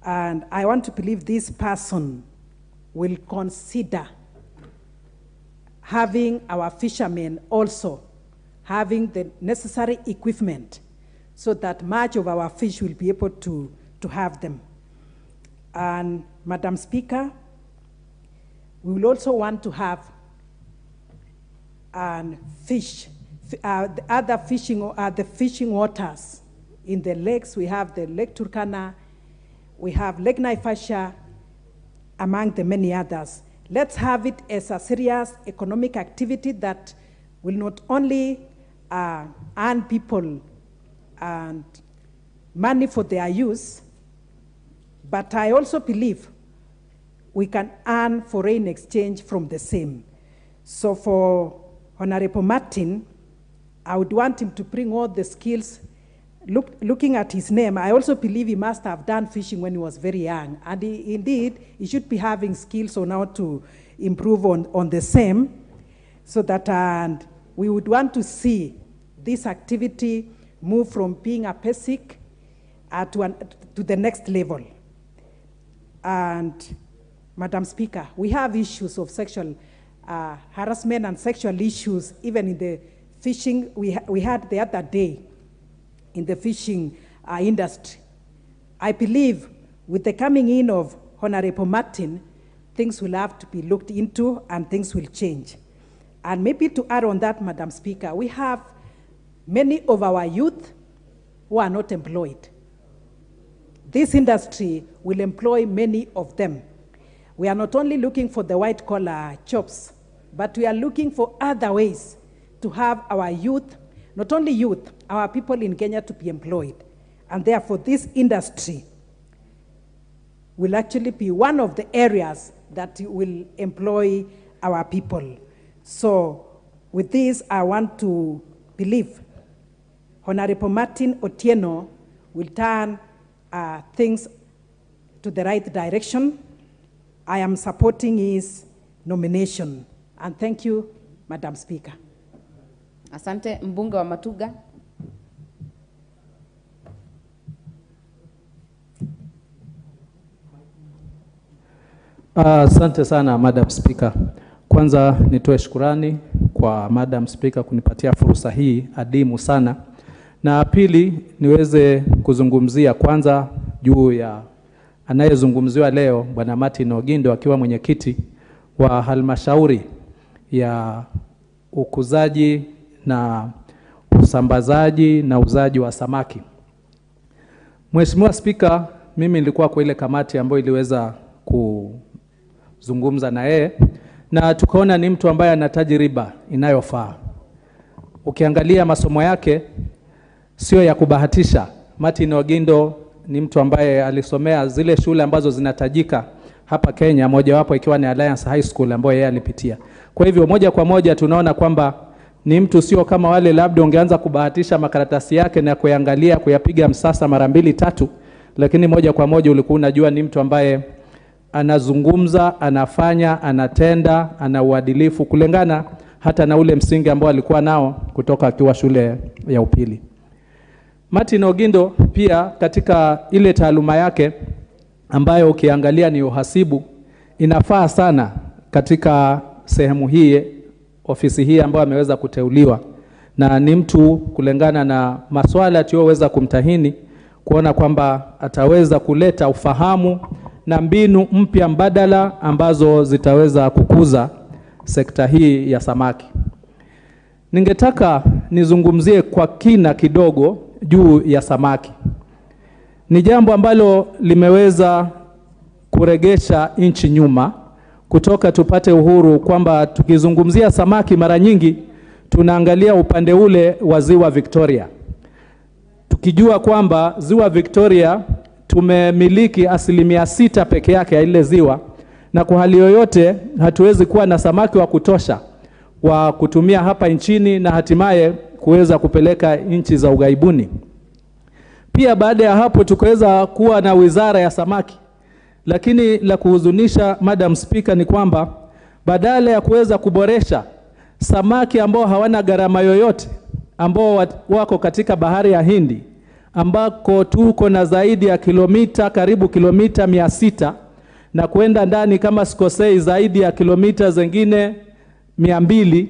and I want to believe this person will consider having our fishermen also having the necessary equipment so that much of our fish will be able to have them. And Madam Speaker, we will also want to have fish, the other fishing, the fishing waters in the lakes. We have the Lake Turkana, we have Lake Naivasha, among the many others. Let's have it as a serious economic activity that will not only earn people and money for their use, but I also believe we can earn foreign exchange from the same. So for Honorable Martin, I would want him to bring all the skills. Looking at his name, I also believe he must have done fishing when he was very young. And indeed, he should be having skills on how to improve on the same, so that we would want to see this activity move from being a basic to the next level. And Madam Speaker, we have issues of sexual harassment and sexual issues even in the fishing. We had the other day in the fishing industry. I believe with the coming in of Honorable Martin, things will have to be looked into and things will change. And maybe to add on that, Madam Speaker, we have many of our youth who are not employed. This industry will employ many of them. We are not only looking for the white-collar jobs, but we are looking for other ways to have our youth, not only youth, our people in Kenya to be employed. And therefore, this industry will actually be one of the areas that will employ our people. So with this, I want to believe Honorable Martin Otieno will turn things to the right direction. I am supporting his nomination. And thank you, Madam Speaker. Asante, mbunge wa Matuga. Asante sana, Madam Speaker. Kwanza nitoe shukurani kwa Madam Speaker kunipatia fursa hii adimu sana Na pili, niweze kuzungumzia kwanza juu ya anayezungumziwa leo, Bwana Martin Ogindo akiwa mwenyekiti wa halmashauri ya ukuzaji na usambazaji na uzaji wa samaki. Mheshimiwa Spika, mimi nilikuwa kwa ile kamati ambayo iliweza kuzungumza na yeye, na tukaona ni mtu ambaye ana tajriba inayofaa. Ukiangalia masomo yake sio ya kubahatisha. Martin Ogindo ni mtu ambaye alisomea zile shule ambazo zinatajika hapa Kenya, mojawapo ikiwa ni Alliance High School ambayo yeye alipitia. Kwa hivyo moja kwa moja tunaona kwamba ni mtu sio kama wale labda ungeanza kubahatisha makaratasi yake na kuangalia kuyapiga msasa mara 2-3, lakini moja kwa moja ulikuwa unajua ni mtu ambaye anazungumza, anafanya, anatenda, ana uadilifu kulingana hata na ule msingi ambao alikuwa nao kutoka akiwa shule ya upili. Martin Ogindo pia katika ile taaluma yake ambayo ukiangalia ni uhasibu, inafaa sana katika sehemu hii, ofisi hii ambayo ameweza kuteuliwa, na ni mtu kulingana na masuala tuliyoweza kumtahini kuona kwamba ataweza kuleta ufahamu na mbinu mpya mbadala ambazo zitaweza kukuza sekta hii ya samaki. Ningetaka nizungumzie kwa kina kidogo juu ya samaki. Ni jambo ambalo limeweza kuregesha nchi nyuma kutoka tupate uhuru, kwamba tukizungumzia samaki mara nyingi tunaangalia upande ule wa ziwa Victoria, tukijua kwamba ziwa Victoria tumemiliki 6% peke yake ya ile ziwa, na kwa hali yoyote hatuwezi kuwa na samaki wa kutosha wa kutumia hapa nchini na hatimaye kuweza kupeleka nchi za ughaibuni. Pia baada ya hapo tukaweza kuwa na wizara ya samaki, lakini la kuhuzunisha Madam Speaker ni kwamba badala ya kuweza kuboresha samaki ambao hawana gharama yoyote, ambao wako katika bahari ya Hindi, ambako tuko na zaidi ya karibu kilomita 600 na kwenda ndani kama sikosei zaidi ya kilomita zingine 200,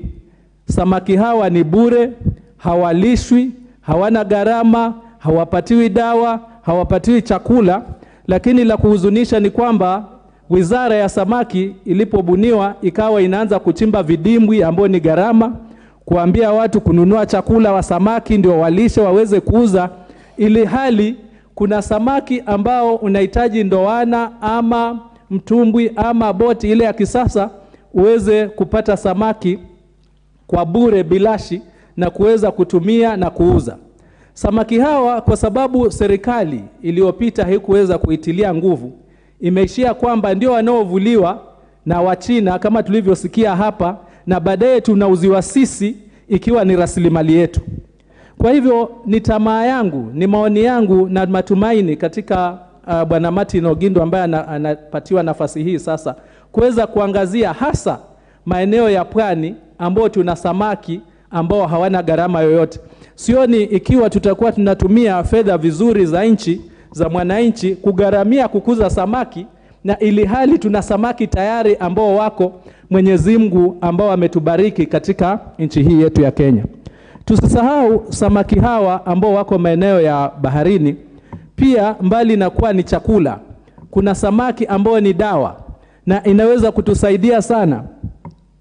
samaki hawa ni bure, hawalishwi, hawana gharama, hawapatiwi dawa, hawapatiwi chakula. Lakini la kuhuzunisha ni kwamba wizara ya samaki ilipobuniwa ikawa inaanza kuchimba vidimbwi ambao ni gharama, kuambia watu kununua chakula wa samaki ndio walishe waweze kuuza, ili hali kuna samaki ambao unahitaji ndoana ama mtumbwi ama boti ile ya kisasa uweze kupata samaki kwa bure bilashi na kuweza kutumia na kuuza. Samaki hawa kwa sababu serikali iliyopita haikuweza kuitilia nguvu, imeishia kwamba ndio wanaovuliwa na Wachina kama tulivyosikia hapa, na baadaye tunauziwa sisi ikiwa ni rasilimali yetu. Kwa hivyo ni tamaa yangu, ni maoni yangu na matumaini katika Bwana Martin Ogindo ambaye anapatiwa nafasi hii sasa kuweza kuangazia hasa maeneo ya pwani ambao tuna samaki ambao hawana gharama yoyote. Sioni ikiwa tutakuwa tunatumia fedha vizuri za nchi za mwananchi kugharamia kukuza samaki, na ili hali tuna samaki tayari ambao wako Mwenyezi Mungu ambao ametubariki katika nchi hii yetu ya Kenya. Tusisahau samaki hawa ambao wako maeneo ya baharini pia, mbali na kuwa ni chakula, kuna samaki ambao ni dawa na inaweza kutusaidia sana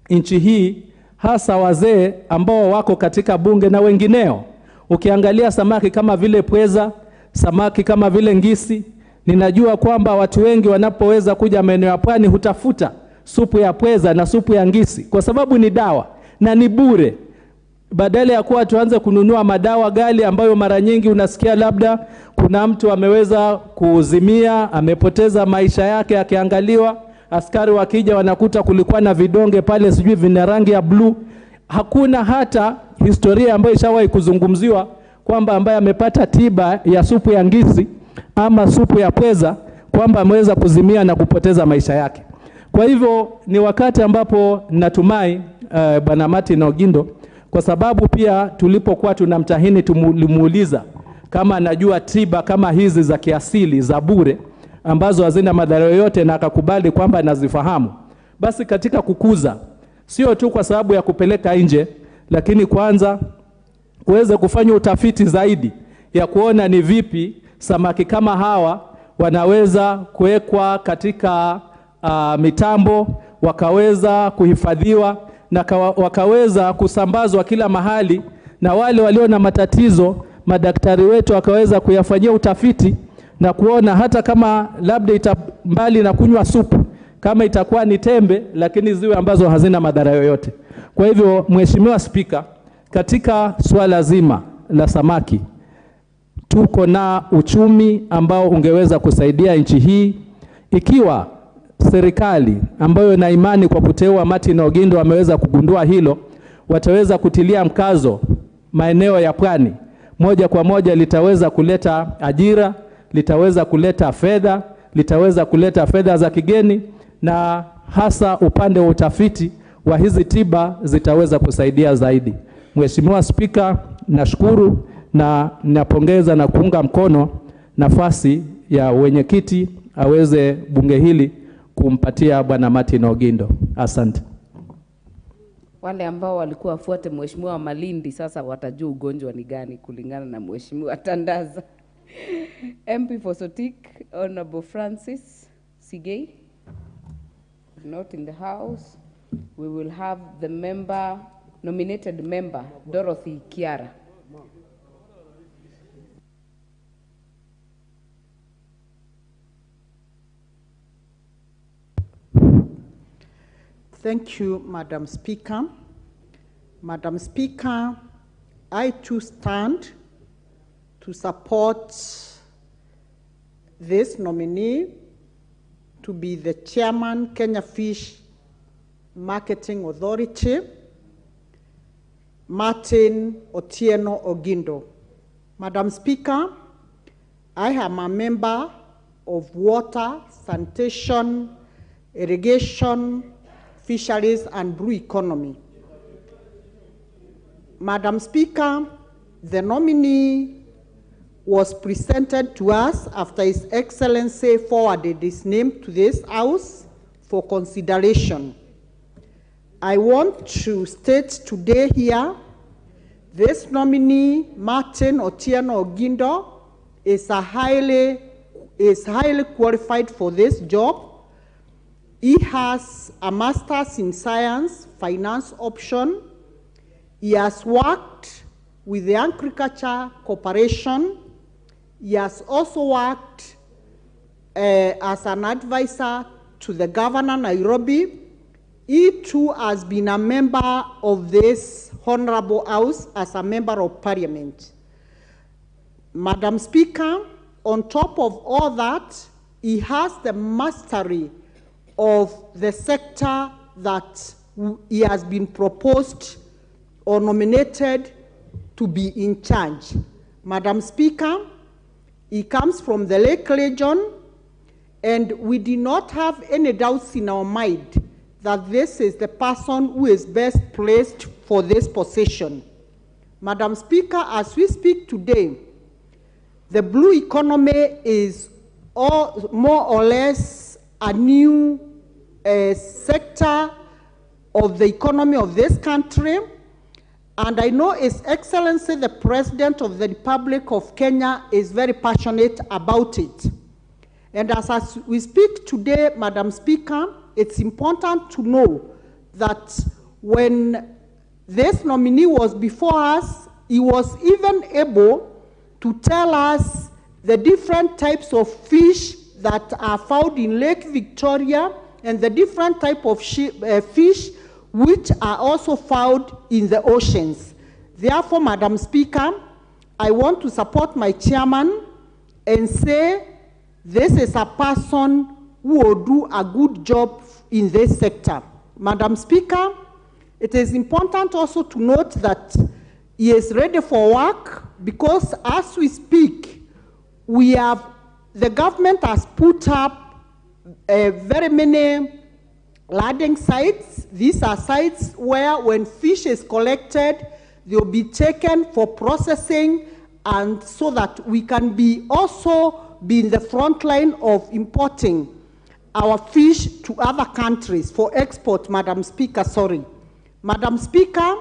nchi hii, hasa wazee ambao wako katika bunge na wengineo. Ukiangalia samaki kama vile pweza, samaki kama vile ngisi, ninajua kwamba watu wengi wanapoweza kuja maeneo ya pwani hutafuta supu ya pweza na supu ya ngisi kwa sababu ni dawa na ni bure. Badala ya kuwa tuanze kununua madawa gali ambayo mara nyingi unasikia labda kuna mtu ameweza kuzimia, amepoteza maisha yake akiangaliwa, askari wakija wanakuta kulikuwa na vidonge pale sijui vina rangi ya blue. Hakuna hata historia ambayo ishawahi kuzungumziwa kwamba ambaye amepata tiba ya supu ya ngisi ama supu ya pweza kwamba ameweza kuzimia na kupoteza maisha yake. Kwa hivyo ni wakati ambapo natumai Bwana Martin Ogindo, kwa sababu pia tulipokuwa tunamtahini tulimuuliza kama anajua tiba kama hizi za kiasili za bure ambazo hazina madhara yoyote, na akakubali kwamba anazifahamu. Basi katika kukuza, sio tu kwa sababu ya kupeleka nje, lakini kwanza uweze kufanya utafiti zaidi ya kuona ni vipi samaki kama hawa wanaweza kuwekwa katika mitambo, wakaweza kuhifadhiwa na wakaweza kusambazwa kila mahali, na wale walio na matatizo madaktari wetu wakaweza kuyafanyia utafiti na kuona hata kama labda itambali na kunywa supu, kama itakuwa ni tembe, lakini ziwe ambazo hazina madhara yoyote. Kwa hivyo Mheshimiwa Spika, katika swala zima la samaki tuko na uchumi ambao ungeweza kusaidia nchi hii ikiwa serikali ambayo na imani kwa kuteua Martin Ogindo ameweza kugundua hilo, wataweza kutilia mkazo maeneo ya pwani. Moja kwa moja litaweza kuleta ajira, litaweza kuleta fedha, litaweza kuleta fedha za kigeni, na hasa upande wa utafiti wa hizi tiba zitaweza kusaidia zaidi. Mheshimiwa Spika, nashukuru na ninapongeza na kuunga mkono nafasi ya wenyekiti aweze bunge hili kumpatia Bwana Martin Ogindo. Asante. Wale ambao walikuwa wafuate Mheshimiwa wa Malindi sasa watajua ugonjwa ni gani kulingana na Mheshimiwa Tandaza. MP for Sotik, Honorable Francis Sigei, not in the house. We will have the nominated member, Dorothy Kiara. Thank you, Madam Speaker. Madam Speaker, I too stand to support this nominee to be the chairman, Kenya Fish Marketing Authority, Martin Otieno Ogindo. Madam Speaker, I am a member of Water, Sanitation, Irrigation, Fisheries and Blue Economy. Madam Speaker, the nominee was presented to us after His Excellency forwarded his name to this House for consideration. I want to state today here, this nominee, Martin Otieno Ogindo, is highly qualified for this job. He has a master's in science, finance option. He has worked with the Agriculture Corporation. He has also worked as an advisor to the Governor Nairobi. He too has been a member of this Honorable House as a member of Parliament. Madam Speaker, on top of all that, he has the mastery of the sector that he has been proposed or nominated to be in charge. Madam Speaker, he comes from the Lake Region, and we do not have any doubts in our mind that this is the person who is best placed for this position. Madam Speaker, as we speak today, the blue economy is more or less a new sector of the economy of this country, and I know His Excellency the President of the Republic of Kenya is very passionate about it. And as we speak today, Madam Speaker, it's important to know that when this nominee was before us, he was even able to tell us the different types of fish that are found in Lake Victoria and the different type of fish which are also found in the oceans. Therefore, Madam Speaker, I want to support my chairman and say this is a person who will do a good job in this sector. Madam Speaker, it is important also to note that he is ready for work because as we speak, the government has put up very many landing sites. These are sites where when fish is collected, they'll be taken for processing, and so that we can also be in the front line of importing our fish to other countries for export, Madam Speaker, sorry. Madam Speaker,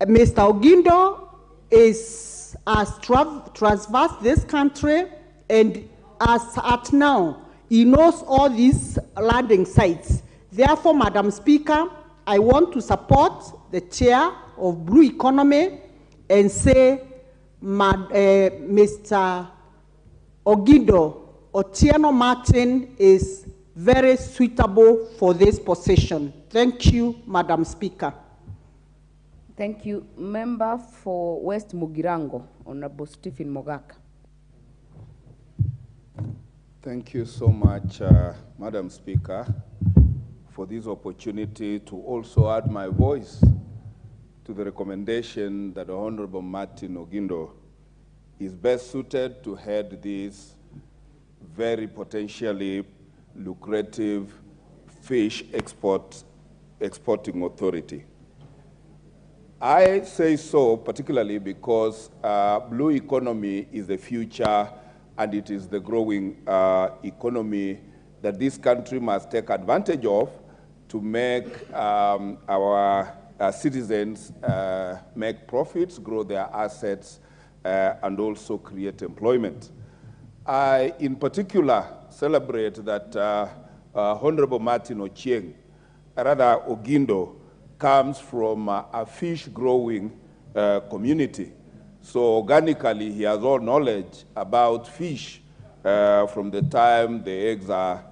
Mr. Ogindo has traversed this country, and as at now, he knows all these landing sites. Therefore, Madam Speaker, I want to support the chair of Blue Economy and say Mr. Ogindo Otieno Martin is very suitable for this position. Thank you, Madam Speaker. Thank you. Member for West Mugirango, Honorable Stephen Mogaka. Thank you so much, Madam Speaker, for this opportunity to also add my voice to the recommendation that the Honorable Martin Ogindo is best suited to head this very potentially lucrative fish exporting authority. I say so particularly because blue economy is the future, and it is the growing economy that this country must take advantage of to make our citizens make profits, grow their assets, and also create employment. I, in particular, celebrate that Honorable Martin Ogindo, comes from a fish-growing community. So organically, he has all knowledge about fish from the time the eggs are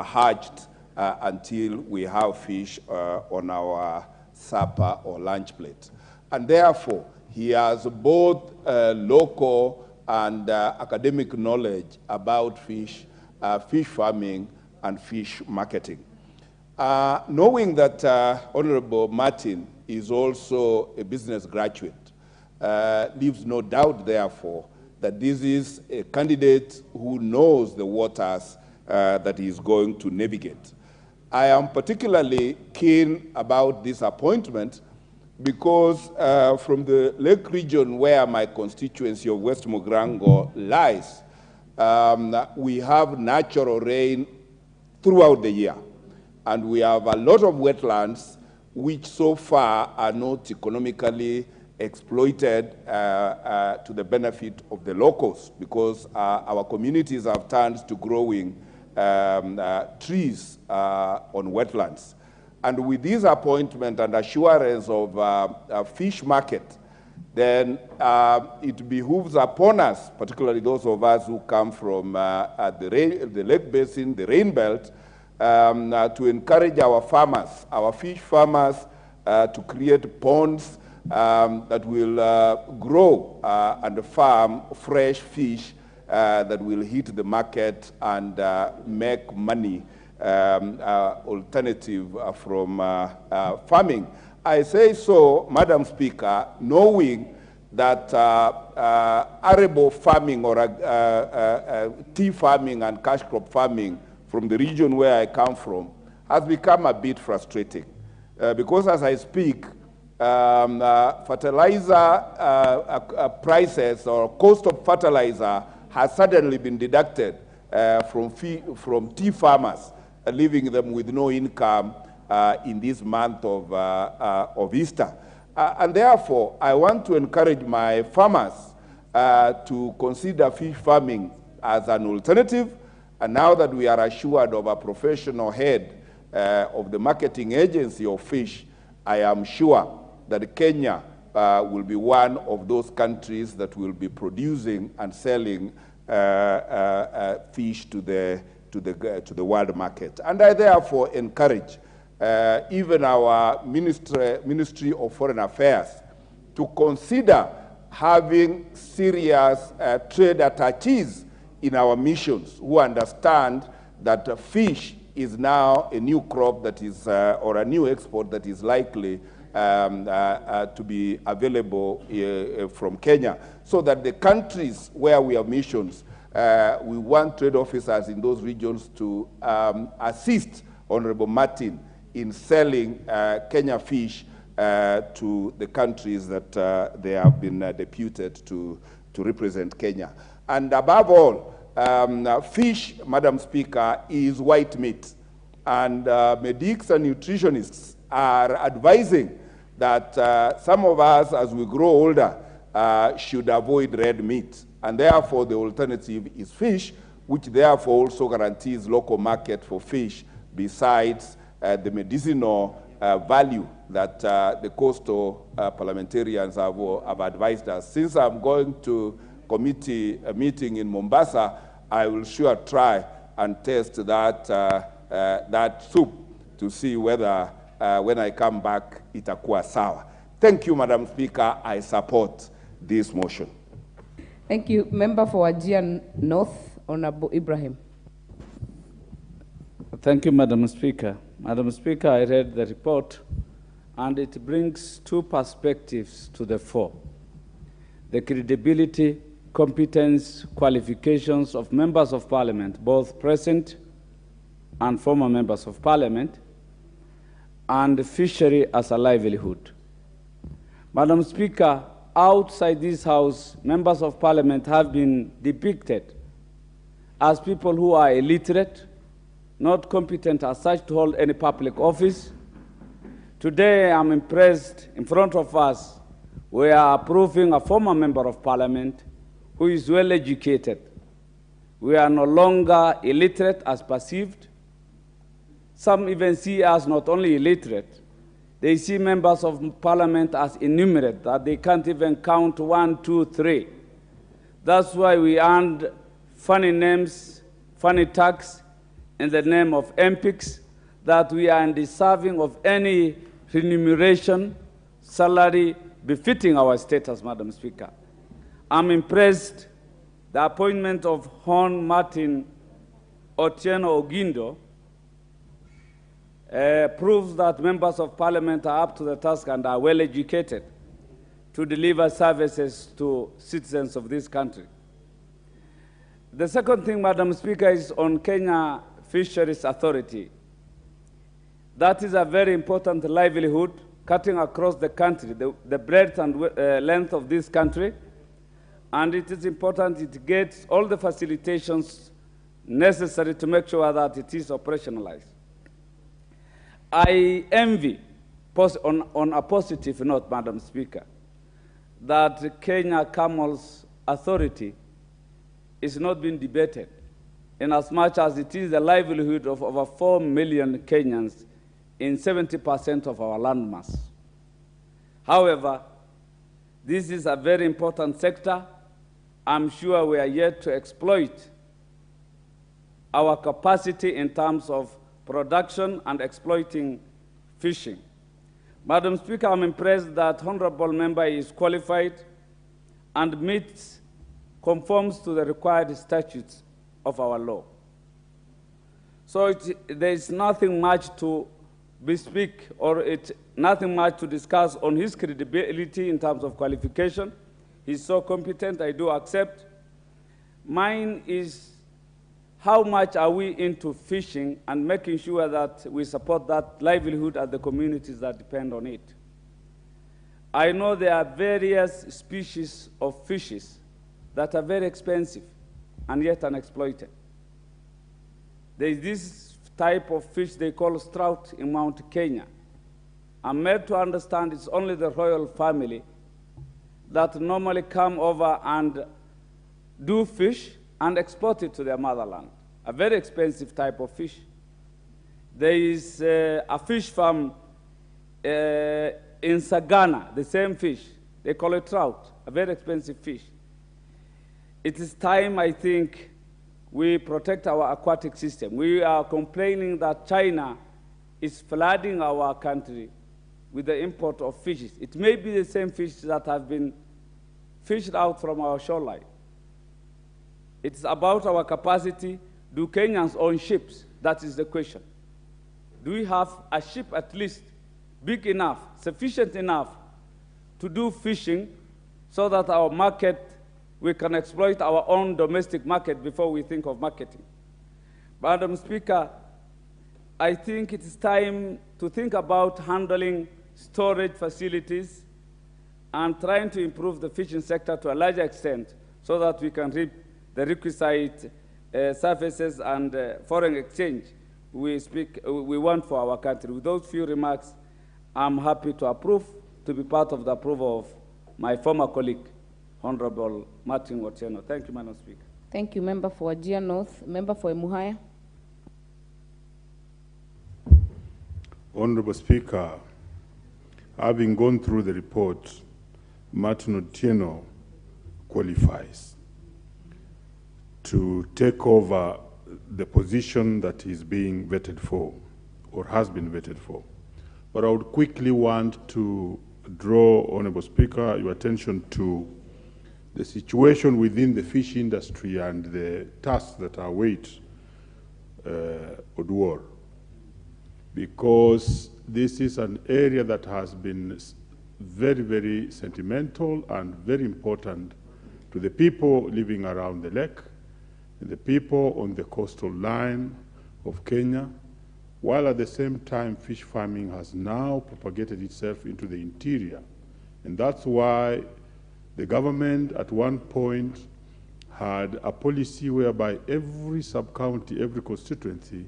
hatched until we have fish on our supper or lunch plate. And therefore, he has both local and academic knowledge about fish, fish farming, and fish marketing. Knowing that Honorable Martin is also a business graduate, leaves no doubt, therefore, that this is a candidate who knows the waters that he is going to navigate. I am particularly keen about this appointment because from the Lake region where my constituency of West Mugirango lies, we have natural rain throughout the year. And we have a lot of wetlands which so far are not economically exploited to the benefit of the locals, because our communities have turned to growing trees on wetlands. And with this appointment and assurance of a fish market, then it behooves upon us, particularly those of us who come from the lake basin, the rain belt, to encourage our farmers, our fish farmers, to create ponds that will grow and farm fresh fish that will hit the market and make money alternative from farming. I say so, Madam Speaker, knowing that arable farming or tea farming and cash crop farming from the region where I come from has become a bit frustrating. Because as I speak, fertilizer prices or cost of fertilizer has suddenly been deducted from tea farmers, leaving them with no income in this month of Easter. And therefore, I want to encourage my farmers to consider fish farming as an alternative. And now that we are assured of a professional head of the marketing agency of fish, I am sure that Kenya will be one of those countries that will be producing and selling fish to the world market. And I therefore encourage even our Ministry of Foreign Affairs to consider having serious trade attaches in our missions who understand that fish is now a new crop that is, or a new export that is likely to be available from Kenya, so that the countries where we have missions, we want trade officers in those regions to assist Honorable Martin in selling Kenya fish to the countries that they have been deputed to represent Kenya. And above all, fish, Madam Speaker, is white meat. And medics and nutritionists are advising that some of us, as we grow older, should avoid red meat. And therefore, the alternative is fish, which therefore also guarantees local market for fish, besides the medicinal value that the coastal parliamentarians have advised us. Since I'm going to committee meeting in Mombasa, I will sure try and test that, that soup to see whether when I come back, itakuwa sawa. Thank you, Madam Speaker. I support this motion. Thank you. Member for Wajir North, Honorable Ibrahim. Thank you, Madam Speaker. Madam Speaker, I read the report, and it brings two perspectives to the fore: the credibility, competence, qualifications of members of parliament, both present and former members of parliament, and fishery as a livelihood. Madam Speaker, outside this House, members of parliament have been depicted as people who are illiterate, not competent as such to hold any public office. Today, I'm impressed. In front of us, we are approving a former member of parliament who is well educated. We are no longer illiterate as perceived. Some even see us not only illiterate, they see members of parliament as innumerate, that they can't even count 1, 2, 3. That's why we earned funny names, funny tags in the name of MPs, that we are undeserving of any remuneration, salary befitting our status, Madam Speaker. I'm impressed the appointment of Hon Martin Otieno Ogindo proves that members of parliament are up to the task and are well educated to deliver services to citizens of this country. The second thing, Madam Speaker, is on Kenya Fisheries Authority. That is a very important livelihood cutting across the country, the breadth and length of this country, and it is important it gets all the facilitations necessary to make sure that it is operationalized. I envy, on a positive note, Madam Speaker, that Kenya Camels Authority is not being debated, in as much as it is the livelihood of over 4 million Kenyans in 70% of our landmass. However, this is a very important sector. I'm sure we are yet to exploit our capacity in terms of production and exploiting fishing. Madam Speaker, I'm impressed that honorable member is qualified and conforms to the required statutes of our law. So there is nothing much to bespeak or nothing much to discuss on his credibility in terms of qualification. He's so competent, I do accept. Mine is how much are we into fishing and making sure that we support that livelihood at the communities that depend on it. I know there are various species of fishes that are very expensive and yet unexploited. There is this type of fish they call trout in Mount Kenya. I'm made to understand it's only the royal family that normally come over and do fish and export it to their motherland. A very expensive type of fish. There is a fish farm in Sagana, the same fish. They call it trout, a very expensive fish. It is time, I think, we protect our aquatic system. We are complaining that China is flooding our country with the import of fishes. It may be the same fish that have been fished out from our shoreline. It's about our capacity. Do Kenyans own ships? That is the question. Do we have a ship at least big enough, sufficient enough to do fishing so that our market, we can exploit our own domestic market before we think of marketing? Madam Speaker, I think it is time to think about handling storage facilities and trying to improve the fishing sector to a larger extent so that we can reap the requisite services and foreign exchange we want for our country. With those few remarks, I'm happy to approve to be part of the approval of my former colleague, Honorable Martin Otieno. Thank you, Madam Speaker. Thank you, Member for Wajir North. Member for Emuhaya. Honorable Speaker, having gone through the report, Martin Otieno qualifies to take over the position that is being vetted for or has been vetted for. But I would quickly want to draw, Honorable Speaker, your attention to the situation within the fish industry and the tasks that await Oduor, because this is an area that has been very, very sentimental and very important to the people living around the lake, and the people on the coastal line of Kenya, while at the same time fish farming has now propagated itself into the interior. And that's why the government at one point had a policy whereby every sub-county, every constituency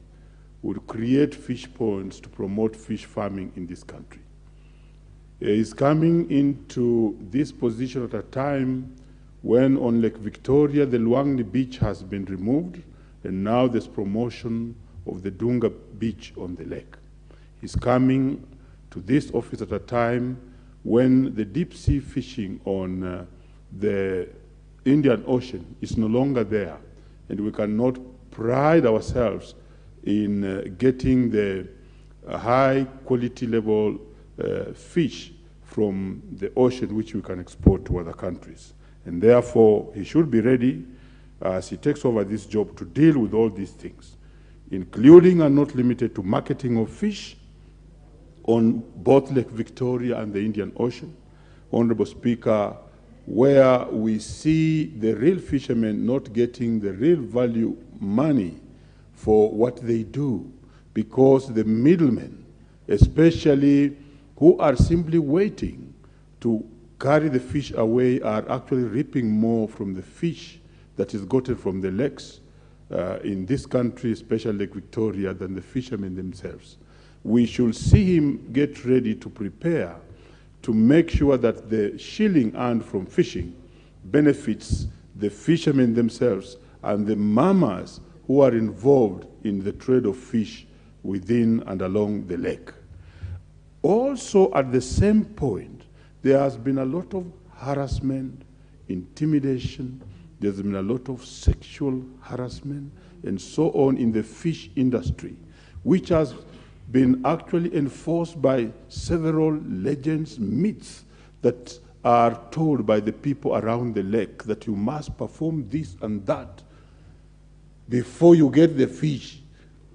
would create fish ponds to promote fish farming in this country. It is coming into this position at a time when on Lake Victoria, the Luangni beach has been removed, and now there's promotion of the Dunga beach on the lake. He's coming to this office at a time when the deep sea fishing on the Indian Ocean is no longer there, and we cannot pride ourselves in getting the high quality level fish from the ocean which we can export to other countries. And therefore, he should be ready as he takes over this job to deal with all these things, including and not limited to marketing of fish on both Lake Victoria and the Indian Ocean. Honorable Speaker, where we see the real fishermen not getting the real value money for what they do, because the middlemen, especially who are simply waiting to carry the fish away, are actually reaping more from the fish that is gotten from the lakes in this country, especially Lake Victoria, than the fishermen themselves. We should see him get ready to prepare to make sure that the shilling earned from fishing benefits the fishermen themselves and the mamas who are involved in the trade of fish within and along the lake. Also, at the same point, there has been a lot of harassment, intimidation, there's been a lot of sexual harassment, and so on in the fish industry, which has been actually enforced by several legends, myths that are told by the people around the lake that you must perform this and that before you get the fish.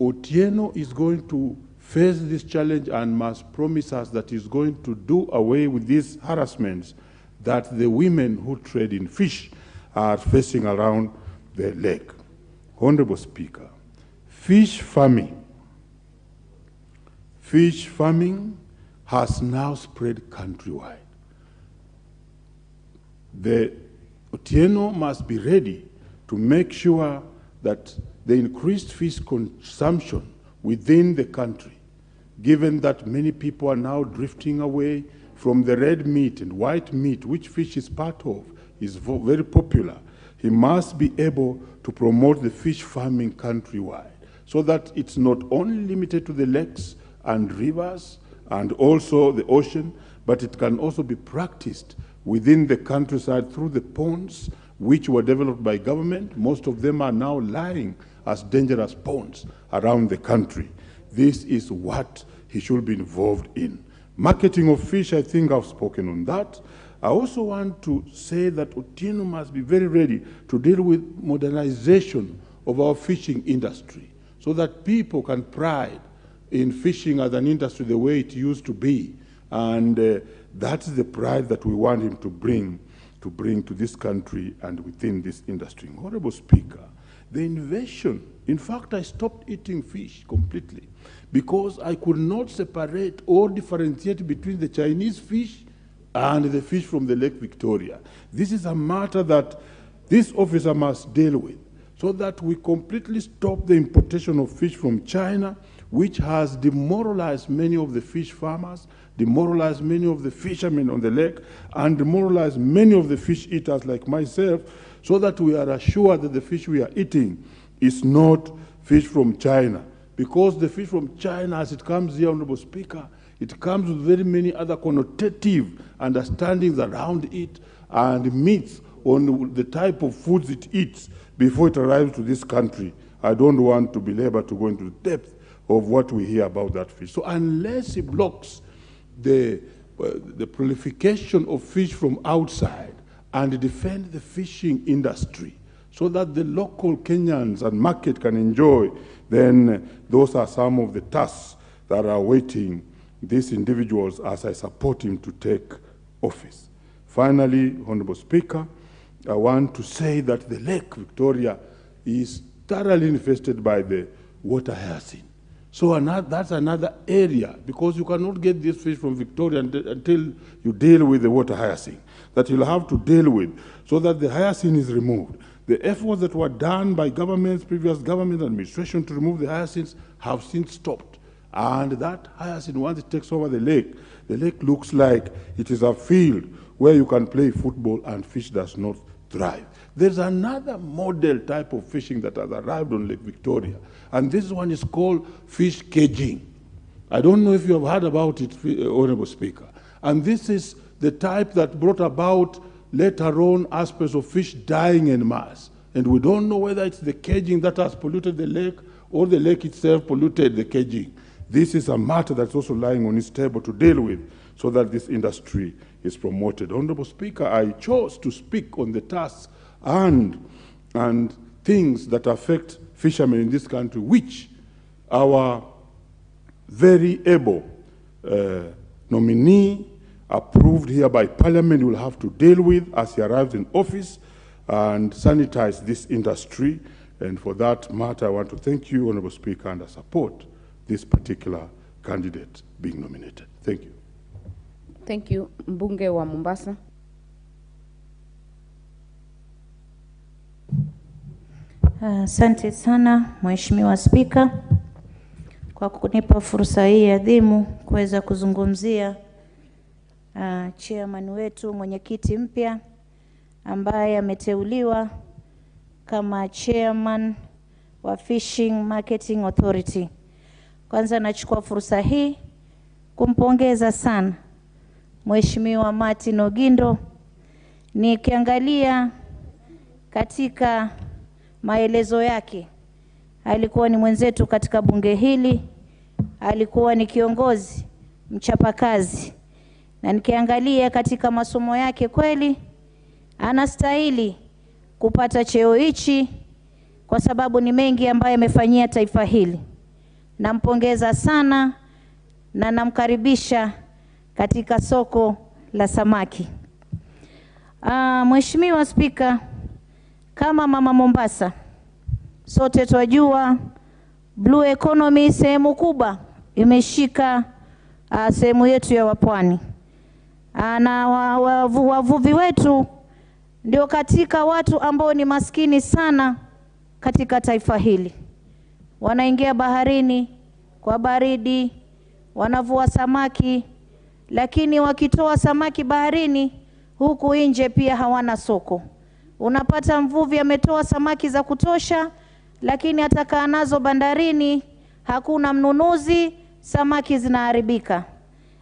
Otieno is going to face this challenge and must promise us that he's going to do away with these harassments that the women who trade in fish are facing around the lake. Honorable Speaker, fish farming has now spread countrywide. The Otieno must be ready to make sure that the increased fish consumption within the country, given that many people are now drifting away from the red meat and white meat, which fish is part of, is very popular. He must be able to promote the fish farming countrywide so that it's not only limited to the lakes and rivers and also the ocean, but it can also be practiced within the countryside through the ponds which were developed by government. Most of them are now lying as dangerous ponds around the country. This is what he should be involved in. Marketing of fish, I think I've spoken on that. I also want to say that Otieno must be very ready to deal with modernization of our fishing industry so that people can pride in fishing as an industry the way it used to be. And that's the pride that we want him to bring to this country and within this industry. Honorable Speaker, the invasion, in fact, I stopped eating fish completely because I could not separate or differentiate between the Chinese fish and the fish from the Lake Victoria. This is a matter that this officer must deal with so that we completely stop the importation of fish from China, which has demoralized many of the fish farmers, demoralized many of the fishermen on the lake, and demoralized many of the fish eaters like myself, so that we are assured that the fish we are eating is not fish from China. Because the fish from China, as it comes here, Honorable Speaker, it comes with very many other connotative understandings around it and myths on the type of foods it eats before it arrives to this country. I don't want to belabor to go into the depth of what we hear about that fish. So unless it blocks the proliferation of fish from outside and defend the fishing industry so that the local Kenyans and market can enjoy, then those are some of the tasks that are awaiting these individuals as I support him to take office. Finally, Honorable Speaker, I want to say that the Lake Victoria is thoroughly infested by the water hyacinth. So that's another area, because you cannot get this fish from Victoria until you deal with the water hyacinth, that you'll have to deal with, so that the hyacinth is removed. The efforts that were done by governments, previous government administration to remove the hyacinths have since stopped. And that hyacinth, once it takes over the lake looks like it is a field where you can play football and fish does not thrive. There's another model type of fishing that has arrived on Lake Victoria, and this one is called fish caging. I don't know if you have heard about it, Honorable Speaker. And this is the type that brought about later on aspects of fish dying en masse. And we don't know whether it's the caging that has polluted the lake or the lake itself polluted the caging. This is a matter that's also lying on his table to deal with so that this industry is promoted. Honorable Speaker, I chose to speak on the tasks and things that affect fishermen in this country, which our very able nominee approved here by Parliament will have to deal with as he arrives in office and sanitize this industry. And for that matter, I want to thank you, Honorable Speaker, and I support this particular candidate being nominated. Thank you. Thank you. Mbunge wa Mombasa. Asante sana Mheshimiwa Spika kwa kunipa fursa hii adhimu kuweza kuzungumzia chairman wetu, mwenyekiti mpya ambaye ameteuliwa kama chairman wa Fishing Marketing Authority. Kwanza nachukua fursa hii kumpongeza sana Mheshimiwa Martin Ogindo. Nikiangalia katika maelezo yake, alikuwa ni mwenzetu katika bunge hili, alikuwa ni kiongozi mchapakazi, na nikiangalia katika masomo yake kweli anastahili kupata cheo hichi kwa sababu ni mengi ambayo amefanyia taifa hili. Nampongeza sana na namkaribisha katika soko la samaki. Mheshimiwa Spika, kama mama Mombasa, sote twajua blue economy sehemu kubwa imeshika sehemu yetu ya wapwani. Na wavuvi wetu ndio katika watu ambao ni maskini sana katika taifa hili. Wanaingia baharini kwa baridi, wanavua samaki, lakini wakitoa samaki baharini huku nje pia hawana soko. Unapata mvuvi ametoa samaki za kutosha, lakini atakaa nazo bandarini, hakuna mnunuzi, samaki zinaharibika.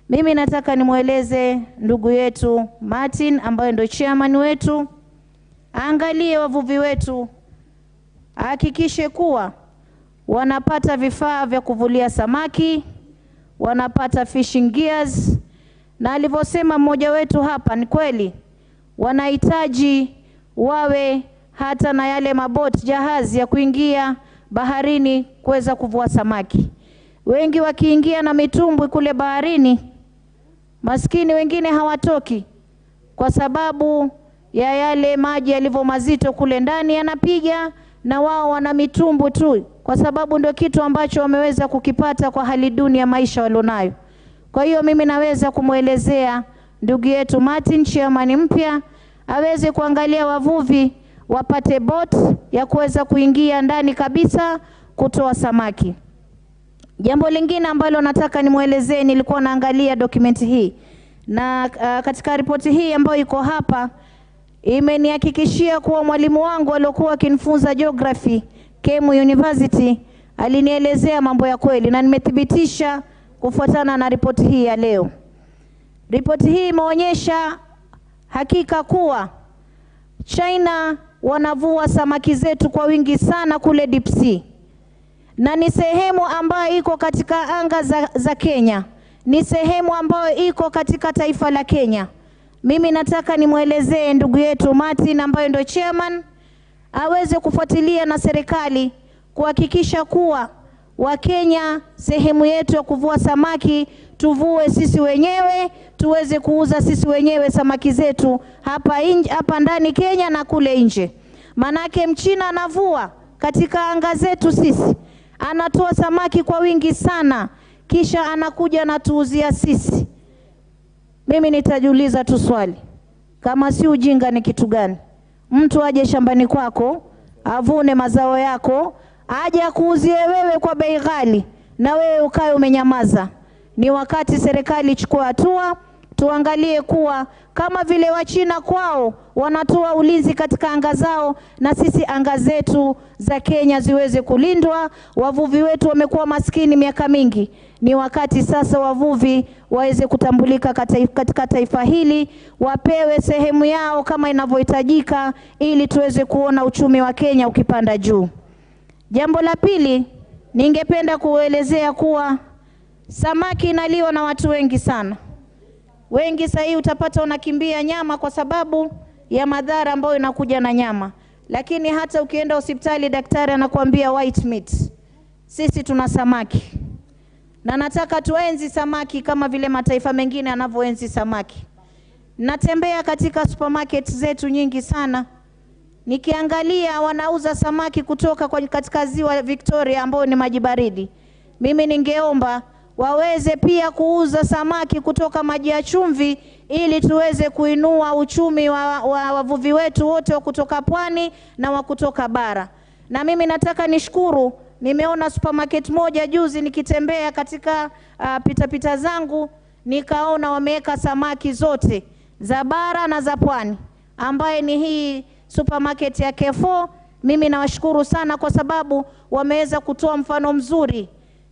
Mimi nataka nimueleze ndugu yetu Martin ambaye ndio chairman wetu, angalie wavuvi wetu, hakikishe kuwa wanapata vifaa vya kuvulia samaki, wanapata fishing gears, na alivyosema mmoja wetu hapa ni kweli, wanahitaji wawe hata na yale maboti, jahazi ya kuingia baharini kuweza kuvua samaki. Wengi wakiingia na mitumbwi kule baharini, maskini wengine hawatoki kwa sababu ya yale maji yalivyo mazito kule ndani yanapiga, na wao wana mitumbwi tu kwa sababu ndio kitu ambacho wameweza kukipata kwa hali duni ya maisha walionayo. Kwa hiyo mimi naweza kumuelezea ndugu yetu Martin, chairman mpya, aweze kuangalia wavuvi wapate boat ya kuweza kuingia ndani kabisa kutoa samaki. Jambo lingine ambalo nataka nimuelezee, nilikuwa naangalia dokumenti hii na katika ripoti hii ambayo iko hapa imenihakikishia kuwa mwalimu wangu aliyokuwa akinifunza geography Kemu University alinielezea mambo ya kweli na nimethibitisha kufuatana na ripoti hii ya leo. Ripoti hii imeonyesha hakika kuwa China wanavua samaki zetu kwa wingi sana kule deep sea. Na ni sehemu ambayo iko katika anga za Kenya. Ni sehemu ambayo iko katika taifa la Kenya. Mimi nataka nimuelezee ndugu yetu Martin ambaye ndio chairman aweze kufuatilia na serikali kuhakikisha kuwa Wakenya sehemu yetu ya kuvua samaki tuvue sisi wenyewe, tuweze kuuza sisi wenyewe samaki zetu hapa ndani Kenya na kule nje. Manake Mchina anavua katika anga zetu sisi, anatoa samaki kwa wingi sana, kisha anakuja na tuuzia sisi. Mimi nitajiuliza tu swali, kama si ujinga ni kitu gani? Mtu aje shambani kwako, avune mazao yako, aje kuuzie wewe kwa bei ghali na wewe ukae umenyamaza. Ni wakati serikali ichukue hatua, tuangalie kuwa kama vile Wachina kwao wanatoa ulinzi katika anga zao, na sisi anga zetu za Kenya ziweze kulindwa. Wavuvi wetu wamekuwa maskini miaka mingi. Ni wakati sasa wavuvi waweze kutambulika katika taifa hili, wapewe sehemu yao kama inavyohitajika ili tuweze kuona uchumi wa Kenya ukipanda juu. Jambo la pili, ningependa kuelezea kuwa samaki inaliwa na watu wengi sana. Wengi sasa utapata unakimbia nyama kwa sababu ya madhara ambayo inakuja na nyama. Lakini hata ukienda hospitali daktari anakuambia white meat. Sisi tuna samaki. Na nataka tuenzi samaki kama vile mataifa mengine yanavyoenzi samaki. Natembea katika supermarket zetu nyingi sana. Nikiangalia wanauza samaki kutoka katika ziwa Victoria ambao ni maji baridi. Mimi ningeomba waweze pia kuuza samaki kutoka maji ya chumvi ili tuweze kuinua uchumi wa wavuvi wetu wote wa kutoka pwani na wa kutoka bara. Na mimi nataka nishukuru, nimeona supermarket moja juzi nikitembea katika pita zangu, nikaona wameweka samaki zote za bara na za pwani, ambaye ni hii supermarket ya K4. Mimi nawashukuru sana kwa sababu wameweza kutoa mfano mzuri.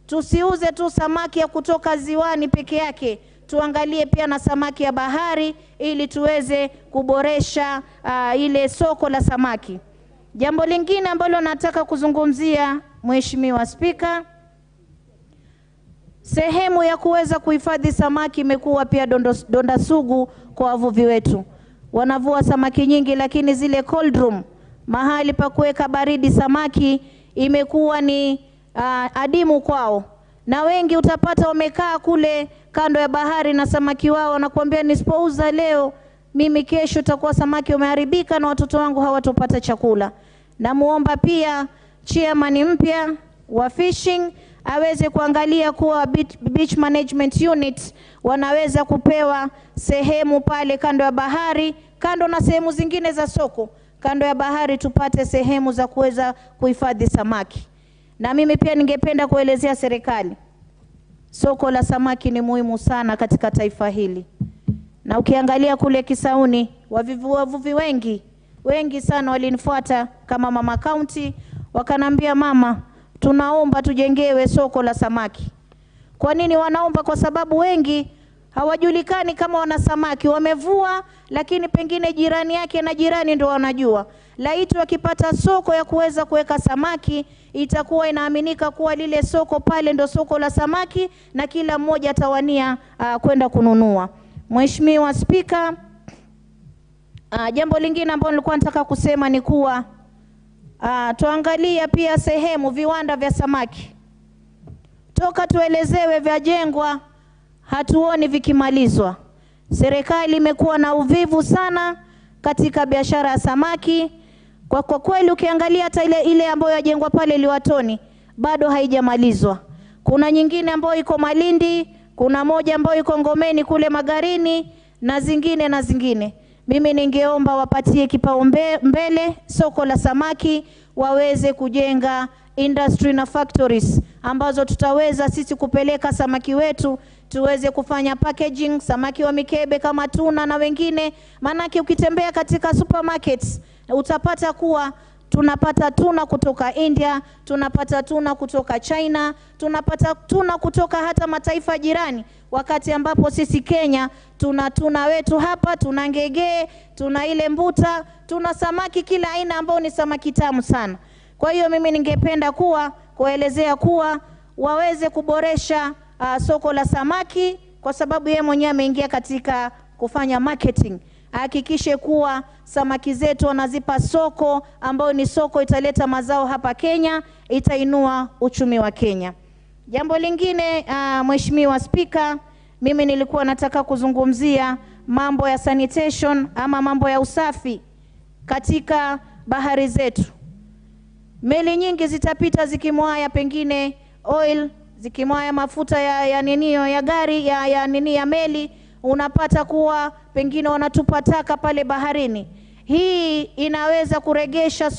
Tusiuze tu samaki ya kutoka ziwani peke yake, tuangalie pia na samaki ya bahari ili tuweze kuboresha ile soko la samaki. Jambo lingine ambalo nataka kuzungumzia, Mheshimiwa Spika, sehemu ya kuweza kuhifadhi samaki imekuwa pia donda sugu kwa wavuvi wetu. Wanavua samaki nyingi, lakini zile cold room, mahali pa kuweka baridi samaki, imekuwa ni adimu kwao. Na wengi utapata wamekaa kule kando ya bahari na samaki wao wanakuambia nisipouza leo, mimi kesho takuwa samaki umeharibika na watoto wangu hawatopata chakula. Na muomba pia chairman mpya wa fishing aweze kuangalia kuwa beach management unit wanaweza kupewa sehemu pale kando ya bahari, kando na sehemu zingine za soko. Kando ya bahari tupate sehemu za kuweza kuhifadhi samaki. Na mimi pia ningependa kuelezea serikali, soko la samaki ni muhimu sana katika taifa hili. Na ukiangalia kule Kisauni, wavuvi wengi sana walinifuata kama mama county, wakanambia mama, tunaomba tujengewe soko la samaki. Kwa nini wanaomba? Kwa sababu wengi hawajulikani kama wana samaki, wamevua lakini pengine jirani yake na jirani ndio wanajua. Laiti wakipata soko ya kuweza kuweka samaki, itakuwa inaaminika kuwa lile soko pale ndio soko la samaki na kila mmoja atawania kwenda kununua. Mheshimiwa Spika, jambo lingine ambalo nilikuwa nataka kusema ni kuwa tuangalia pia sehemu viwanda vya samaki. Toka tuelezewe vyajengwa, hatuoni vikimalizwa. Serikali imekuwa na uvivu sana katika biashara ya samaki. Kwa kweli ukiangalia hata ile ambayo yajengwa pale Liwatoni bado haijamalizwa. Kuna nyingine ambayo iko Malindi, kuna moja ambayo iko Ngomeni kule Magarini na zingine. Mimi ningeomba wapatie kipaumbele soko la samaki, waweze kujenga industry na factories ambazo tutaweza sisi kupeleka samaki wetu tuweze kufanya packaging, samaki wa mikebe kama tuna na wengine. Manake ukitembea katika supermarkets utapata kuwa tunapata tuna kutoka India, tunapata tuna kutoka China, tunapata tuna kutoka hata mataifa jirani, wakati ambapo sisi Kenya tuna tuna wetu hapa, tuna ngege, tuna ile mbuta, tuna samaki kila aina ambao ni samaki tamu sana. Kwa hiyo mimi ningependa kuelezea kuwa waweze kuboresha soko la samaki, kwa sababu yeye mwenyewe ameingia katika kufanya marketing. Hakikishe kuwa samaki zetu wanazipa soko ambao ni soko italeta mazao hapa Kenya, itainua uchumi wa Kenya. Jambo lingine, Mheshimiwa Spika, mimi nilikuwa nataka kuzungumzia mambo ya sanitation ama mambo ya usafi katika bahari zetu. Meli nyingi zitapita zikimwaya pengine oil, zikimwaya mafuta ya ninio ya gari ya meli, unapata kuwa pengine wanatupa taka pale baharini. Hii inaweza kuregesha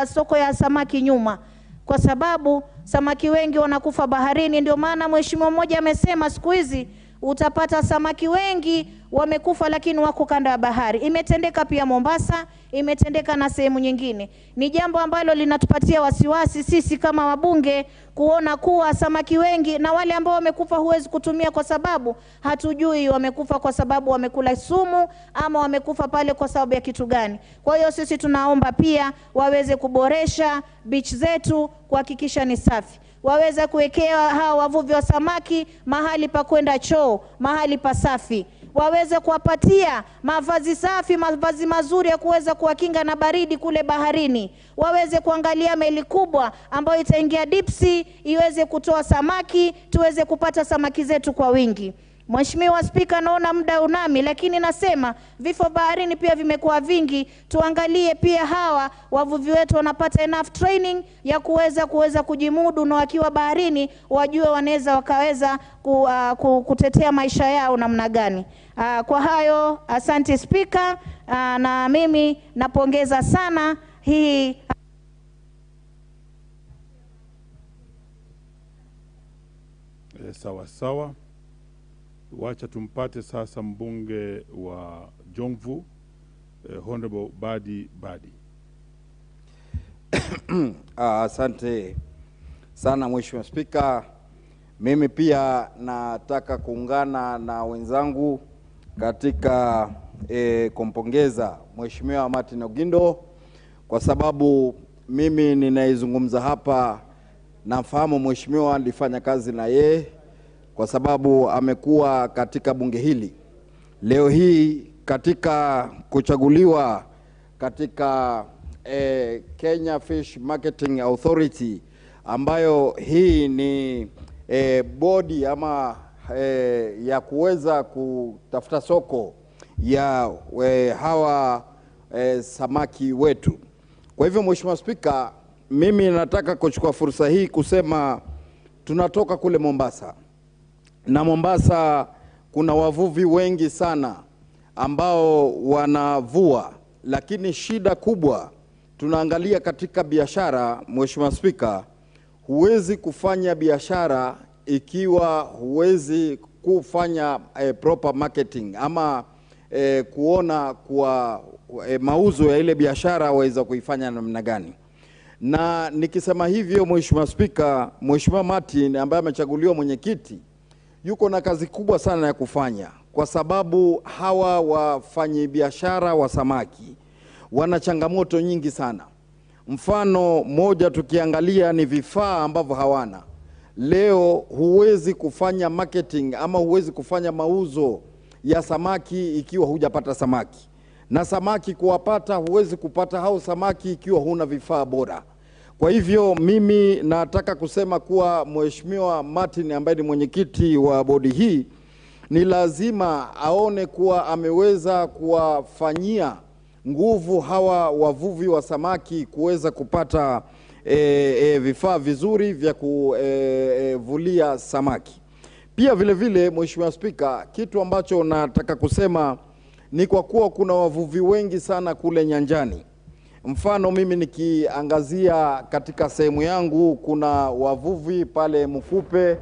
soko ya samaki nyuma, kwa sababu samaki wengi wanakufa baharini. Ndio maana mheshimiwa mmoja amesema siku hizi utapata samaki wengi wamekufa lakini wako kanda ya bahari. Imetendeka pia Mombasa, imetendeka na sehemu nyingine. Ni jambo ambalo linatupatia wasiwasi sisi kama wabunge kuona kuwa samaki wengi na wale ambao wamekufa huwezi kutumia, kwa sababu hatujui wamekufa kwa sababu wamekula sumu ama wamekufa pale kwa sababu ya kitu gani. Kwa hiyo sisi tunaomba pia waweze kuboresha beach zetu kuhakikisha ni safi. Waweza kuwekea hawa wavuvi wa samaki mahali pa kwenda choo, mahali pa safi. Waweze kuwapatia mavazi safi, mavazi mazuri ya kuweza kuwakinga na baridi kule baharini. Waweze kuangalia meli kubwa ambayo itaingia deep sea iweze kutoa samaki, tuweze kupata samaki zetu kwa wingi. Mheshimiwa Spika, naona muda unami, lakini nasema vifo baharini pia vimekuwa vingi. Tuangalie pia hawa wavuvi wetu wanapata enough training ya kuweza kujimudu, na wakiwa baharini wajue wakaweza kutetea maisha yao namna gani. Kwa hayo, asante Spika, na mimi napongeza sana hii. Sawa sawa. Wacha tumpate sasa mbunge wa Jomvu, Honorable Badi. Asante sana Mheshimiwa Spika. Mimi pia nataka kuungana na wenzangu katika kumpongeza Mheshimiwa Martin Ogindo, kwa sababu mimi ninaizungumza hapa nafahamu Mheshimiwa alifanya kazi na yeye, kwa sababu amekuwa katika bunge hili. Leo hii katika kuchaguliwa katika Kenya Fish Marketing Authority, ambayo hii ni bodi ama ya kuweza kutafuta soko ya hawa samaki wetu. Kwa hivyo Mheshimiwa Spika, mimi nataka kuchukua fursa hii kusema tunatoka kule Mombasa, na Mombasa kuna wavuvi wengi sana ambao wanavua, lakini shida kubwa tunaangalia katika biashara. Mheshimiwa Spika, huwezi kufanya biashara ikiwa huwezi kufanya proper marketing ama kuona kwa mauzo ya ile biashara waweza kuifanya namna gani. Na nikisema hivyo Mheshimiwa Spika, Mheshimiwa Martin ambaye amechaguliwa mwenyekiti yuko na kazi kubwa sana ya kufanya, kwa sababu hawa wafanyi biashara wa samaki wana changamoto nyingi sana. Mfano moja tukiangalia ni vifaa ambavyo hawana. Leo huwezi kufanya marketing ama huwezi kufanya mauzo ya samaki ikiwa hujapata samaki, na samaki kuwapata huwezi kupata hao samaki ikiwa huna vifaa bora. Kwa hivyo mimi nataka kusema kuwa Mheshimiwa Martin ambaye ni mwenyekiti wa bodi hii ni lazima aone kuwa ameweza kuwafanyia nguvu hawa wavuvi wa samaki kuweza kupata vifaa vizuri vya kuvulia samaki. Pia vile vile Mheshimiwa Spika, kitu ambacho nataka kusema ni kwa kuwa kuna wavuvi wengi sana kule nyanjani, Mfano mimi nikiangazia katika sehemu yangu, kuna wavuvi pale Mkupe,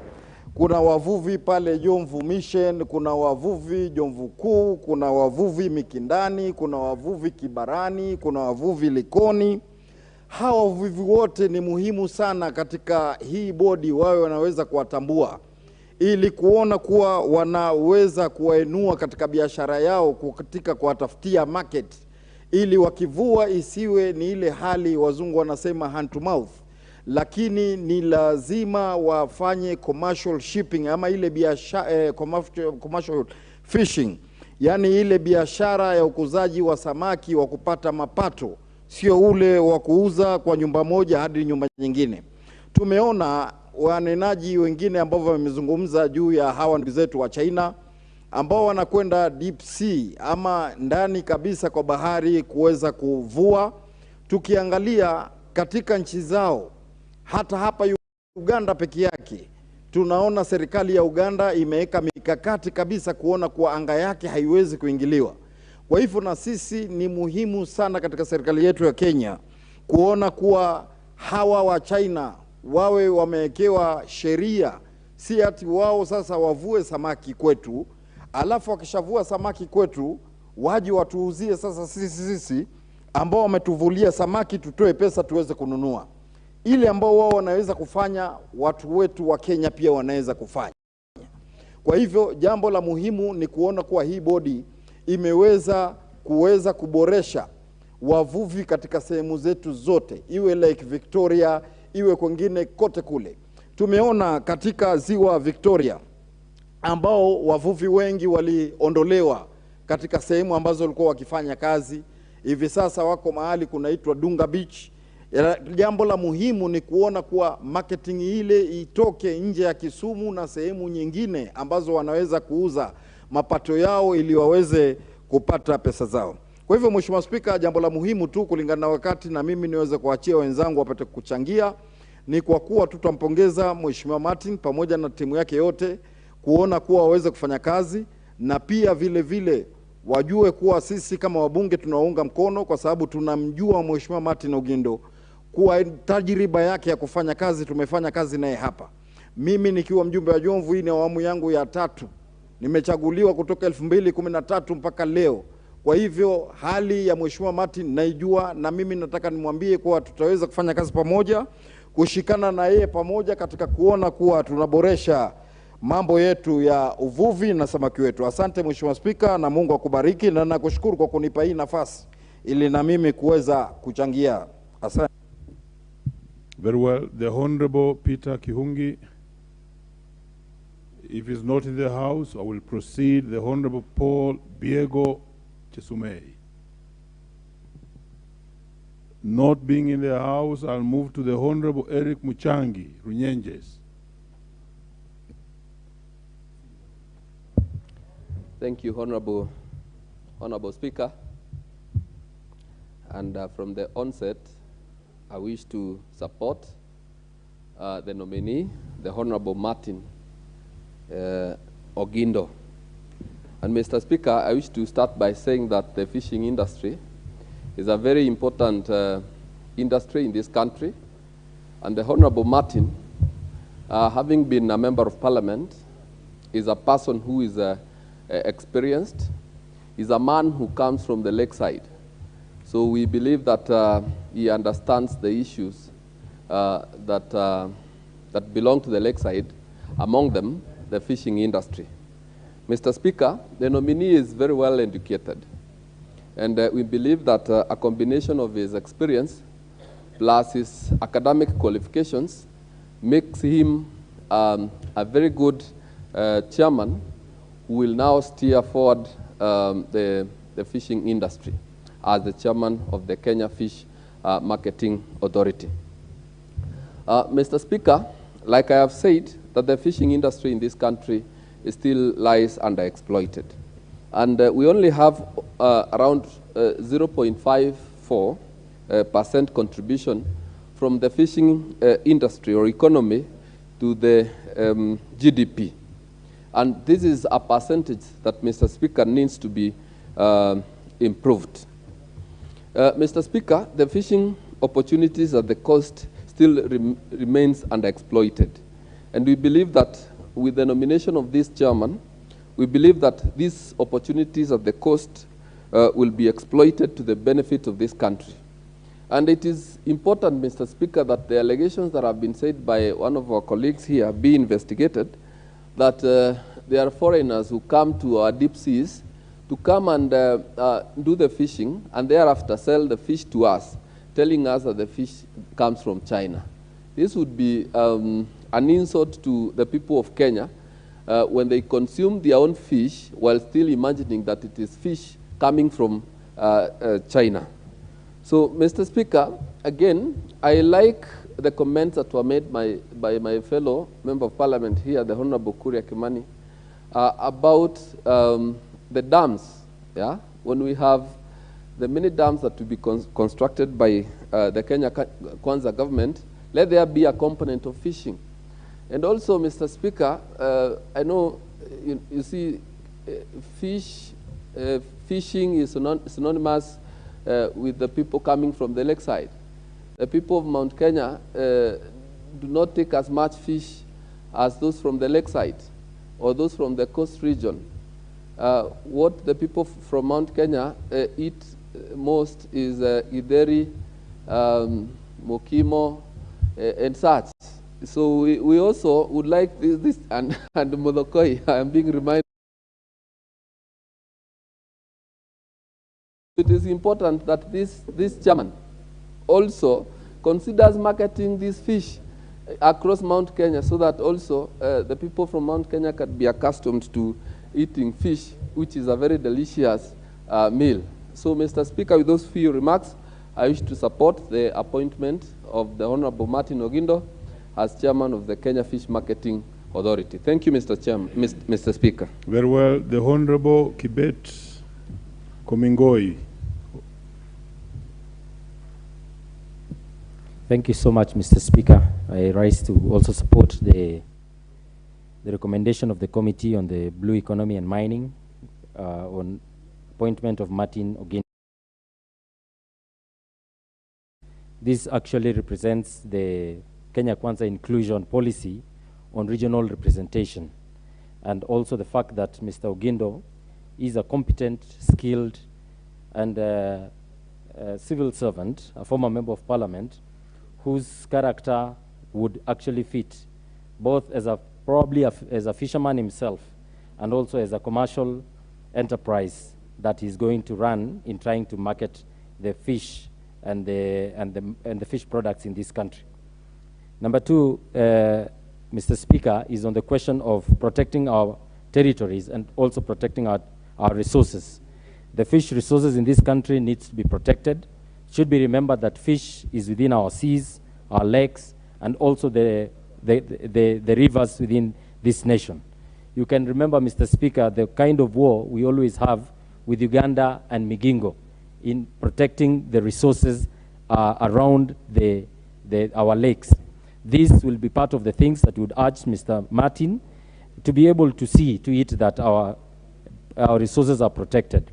kuna wavuvi pale Jomvu Mission, kuna wavuvi Jomvu Kuu, kuna wavuvi Mikindani, kuna wavuvi Kibarani, kuna wavuvi Likoni. Hawa wavuvi wote ni muhimu sana katika hii bodi, wawe wanaweza kuwatambua ili kuona kuwa wanaweza kuwainua katika biashara yao, katika kuwatafutia market, ili wakivua isiwe ni ile hali wazungu wanasema hand to mouth, lakini ni lazima wafanye commercial shipping ama ile biashara commercial fishing, yani ile biashara ya ukuzaji wa samaki wa kupata mapato, sio ule wa kuuza kwa nyumba moja hadi nyumba nyingine. Tumeona wanenaji wengine ambao wamezungumza juu ya hawa ndugu zetu wa China ambao wanakwenda deep sea ama ndani kabisa kwa bahari kuweza kuvua. Tukiangalia katika nchi zao, hata hapa Uganda peke yake, tunaona serikali ya Uganda imeweka mikakati kabisa kuona kuwa anga yake haiwezi kuingiliwa. Kwa hivyo na sisi ni muhimu sana katika serikali yetu ya Kenya kuona kuwa hawa wa China wawe wamewekewa sheria, si ati wao sasa wavue samaki kwetu, alafu wakishavua samaki kwetu waje watuuzie sasa sisi ambao wametuvulia samaki tutoe pesa tuweze kununua. Ile ambao wao wanaweza kufanya, watu wetu wa Kenya pia wanaweza kufanya. Kwa hivyo jambo la muhimu ni kuona kuwa hii bodi imeweza kuboresha wavuvi katika sehemu zetu zote, iwe Lake Victoria, iwe kwingine kote kule. Tumeona katika ziwa Victoria ambao wavuvi wengi waliondolewa katika sehemu ambazo walikuwa wakifanya kazi, hivi sasa wako mahali kunaitwa Dunga Beach. Jambo la muhimu ni kuona kuwa marketing ile itoke nje ya Kisumu na sehemu nyingine ambazo wanaweza kuuza mapato yao ili waweze kupata pesa zao. Kwa hivyo Mheshimiwa Spika, jambo la muhimu tu kulingana na wakati na mimi niweze kuachia wenzangu wapate kuchangia, ni kwa kuwa tutampongeza Mheshimiwa Martin pamoja na timu yake yote kuona kuwa waweze kufanya kazi, na pia vile vile wajue kuwa sisi kama wabunge tunaunga mkono, kwa sababu tunamjua Mheshimiwa Martin Ogindo kuwa tajriba yake ya kufanya kazi, tumefanya kazi naye hapa. Mimi nikiwa mjumbe wa Jomvu, hii ni awamu yangu ya 3. Nimechaguliwa kutoka 2013 mpaka leo. Kwa hivyo hali ya Mheshimiwa Martin naijua, na mimi nataka nimwambie kuwa tutaweza kufanya kazi pamoja, kushikana na yeye pamoja katika kuona kuwa tunaboresha mambo yetu ya uvuvi na samaki wetu. Asante Mheshimiwa Spika, na Mungu akubariki, na nakushukuru kwa kunipa hii nafasi ili na mimi kuweza kuchangia. Asante. Very well. The Honorable Peter Kihungi, if he's not in the House, I will proceed. The Honorable Paul Biego Chesumei. Not being in the House, I'll move to the Honorable Eric Muchangi, Runyenjes. Thank you, Honorable Speaker. And from the onset, I wish to support the nominee, the Honorable Martin Ogindo. And Mr. Speaker, I wish to start by saying that the fishing industry is a very important industry in this country. And the Honorable Martin, having been a member of Parliament, is a person who is experienced, is a man who comes from the lakeside. So we believe that he understands the issues that belong to the lakeside, among them the fishing industry. Mr. Speaker, the nominee is very well educated, and we believe that a combination of his experience plus his academic qualifications makes him a very good chairman who will now steer forward the fishing industry as the chairman of the Kenya Fish Marketing Authority. Mr. Speaker, like I have said, that the fishing industry in this country still lies underexploited. And we only have around 0.54% contribution from the fishing industry or economy to the GDP. And this is a percentage that, Mr. Speaker, needs to be improved. Mr. Speaker, the fishing opportunities at the coast still remains underexploited. And we believe that with the nomination of this chairman, we believe that these opportunities at the coast will be exploited to the benefit of this country. And it is important, Mr. Speaker, that the allegations that have been said by one of our colleagues here be investigated, that there are foreigners who come to our deep seas to come and do the fishing and thereafter sell the fish to us, telling us that the fish comes from China. This would be an insult to the people of Kenya when they consume their own fish while still imagining that it is fish coming from China. So, Mr. Speaker, again, I like the comments that were made by my fellow Member of Parliament here, the Honorable Kuria Kimani, about the dams. Yeah? When we have the many dams that will be constructed by the Kenya Kwanza government, let there be a component of fishing. And also, Mr. Speaker, I know you see fishing is synonymous with the people coming from the lakeside. The people of Mount Kenya do not take as much fish as those from the lakeside or those from the coast region. What the people from Mount Kenya eat most is githeri, mokimo, and such. So we also would like this and modokoi. I am being reminded. It is important that this chairman also considers marketing these fish across Mount Kenya so that also the people from Mount Kenya can be accustomed to eating fish, which is a very delicious meal. So, Mr. Speaker, with those few remarks, I wish to support the appointment of the Honorable Martin Ogindo as chairman of the Kenya Fish Marketing Authority. Thank you, Mr. Speaker. Very well. The Honorable Kibet Komingoi. Thank you so much, Mr. Speaker. I rise to also support the recommendation of the Committee on the Blue Economy and Mining on appointment of Martin Ogindo. This actually represents the Kenya Kwanza inclusion policy on regional representation, and also the fact that Mr. Ogindo is a competent, skilled, and civil servant, a former member of parliament, whose character would actually fit both as probably as a fisherman himself and also as a commercial enterprise that he's going to run in trying to market the fish and the fish products in this country. Number two, Mr. Speaker, is on the question of protecting our territories and also protecting our resources. The fish resources in this country needs to be protected. It should be remembered that fish is within our seas, our lakes, and also the rivers within this nation. You can remember, Mr. Speaker, the kind of war we always have with Uganda and Migingo in protecting the resources around our lakes. This will be part of the things that would urge Mr. Martin to be able to see to it that our resources are protected.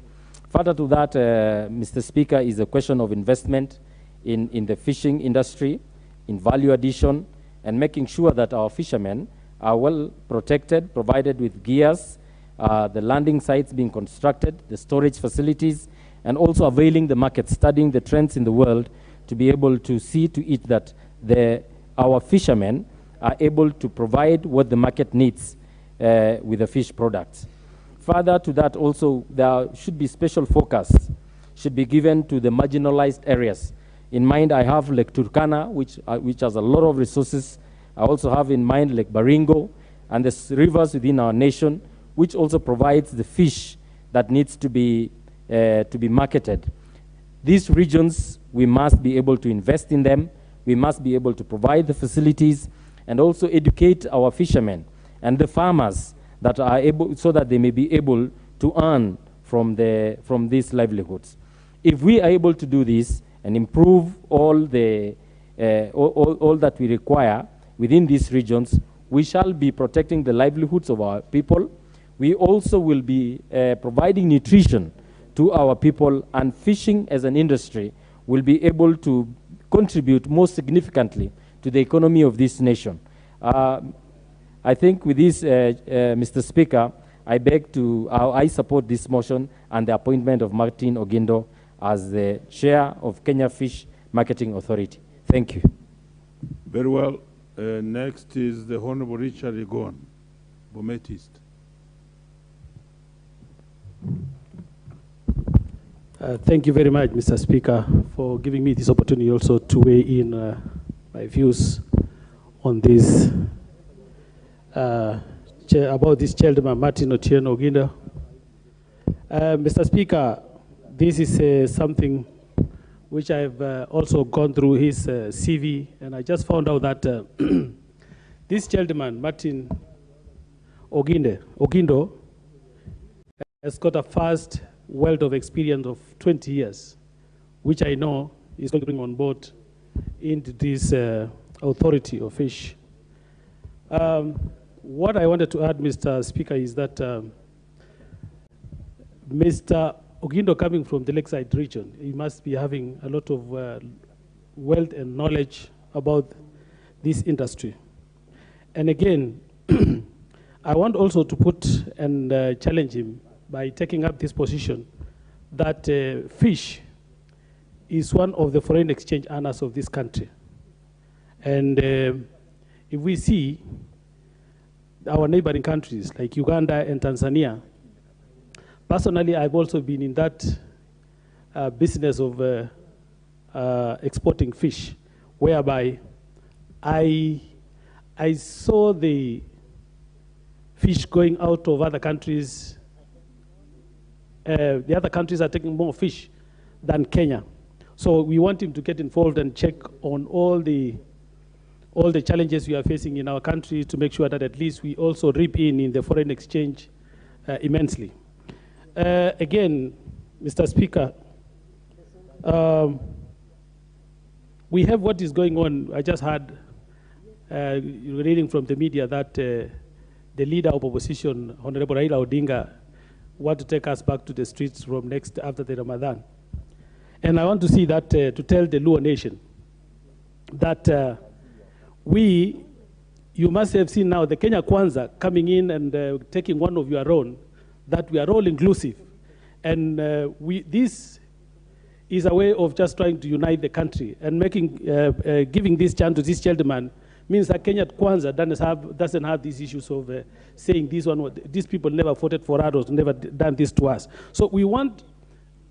Further to that, Mr. Speaker, is a question of investment in the fishing industry, in value addition, and making sure that our fishermen are well protected, provided with gears, the landing sites being constructed, the storage facilities, and also availing the market, studying the trends in the world to be able to see to it that our fishermen are able to provide what the market needs with the fish products. Further to that also, there should be special focus, should be given to the marginalized areas. In mind, I have Lake Turkana, which has a lot of resources. I also have in mind Lake Baringo and the rivers within our nation, which also provides the fish that needs to be marketed. These regions, we must be able to invest in them. We must be able to provide the facilities and also educate our fishermen and the farmers that are able, so that they may be able to earn from these livelihoods. If we are able to do this and improve all that we require within these regions, we shall be protecting the livelihoods of our people. We also will be providing nutrition to our people, and fishing as an industry will be able to contribute most significantly to the economy of this nation. I think with this, Mr. Speaker, I support this motion and the appointment of Martin Ogindo as the chair of Kenya Fish Marketing Authority. Thank you. Very well. Next is the Honorable Richard Igon, Bomet East. Thank you very much, Mr. Speaker, for giving me this opportunity also to weigh in my views on this about this gentleman, Martin Otieno Ogindo. Mr. Speaker, this is something which I've also gone through his CV, and I just found out that this gentleman, Martin Ogindo, has got a vast wealth of experience of 20 years, which I know is going to bring on board into this authority of fish. What I wanted to add, Mr. Speaker, is that Mr. Ogindo, coming from the Lakeside region, he must be having a lot of wealth and knowledge about this industry. And again, I want also to put and challenge him by taking up this position that fish is one of the foreign exchange earners of this country. And if we see our neighboring countries like Uganda and Tanzania, personally, I've also been in that business of exporting fish, whereby I saw the fish going out of other countries. The other countries are taking more fish than Kenya. So we want him to get involved and check on all the challenges we are facing in our country to make sure that at least we also reap in the foreign exchange immensely. Again, Mr. Speaker, we have what is going on. I just heard reading from the media that the leader of opposition, Honorable Raila Odinga, want to take us back to the streets from after the Ramadan. And I want to see that, to tell the Luo nation that you must have seen now the Kenya Kwanza coming in and taking one of your own, that we are all inclusive. And this is a way of just trying to unite the country and giving this chance to this gentleman means that Kenya Kwanza doesn't have these issues of saying these people never voted for us, never done this to us. So we want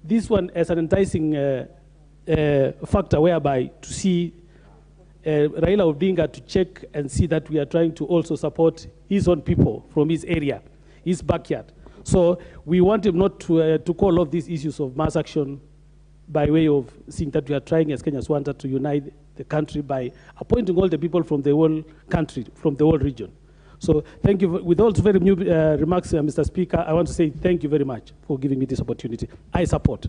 this one as an enticing factor whereby to see Raila Odinga to check and see that we are trying to also support his own people from his area, his backyard. So we want him not to call off these issues of mass action by way of seeing that we are trying as Kenyans wanted to unite the country by appointing all the people from the whole country, from the whole region. So thank you. With all very new remarks, Mr. Speaker, I want to say thank you very much for giving me this opportunity. I support.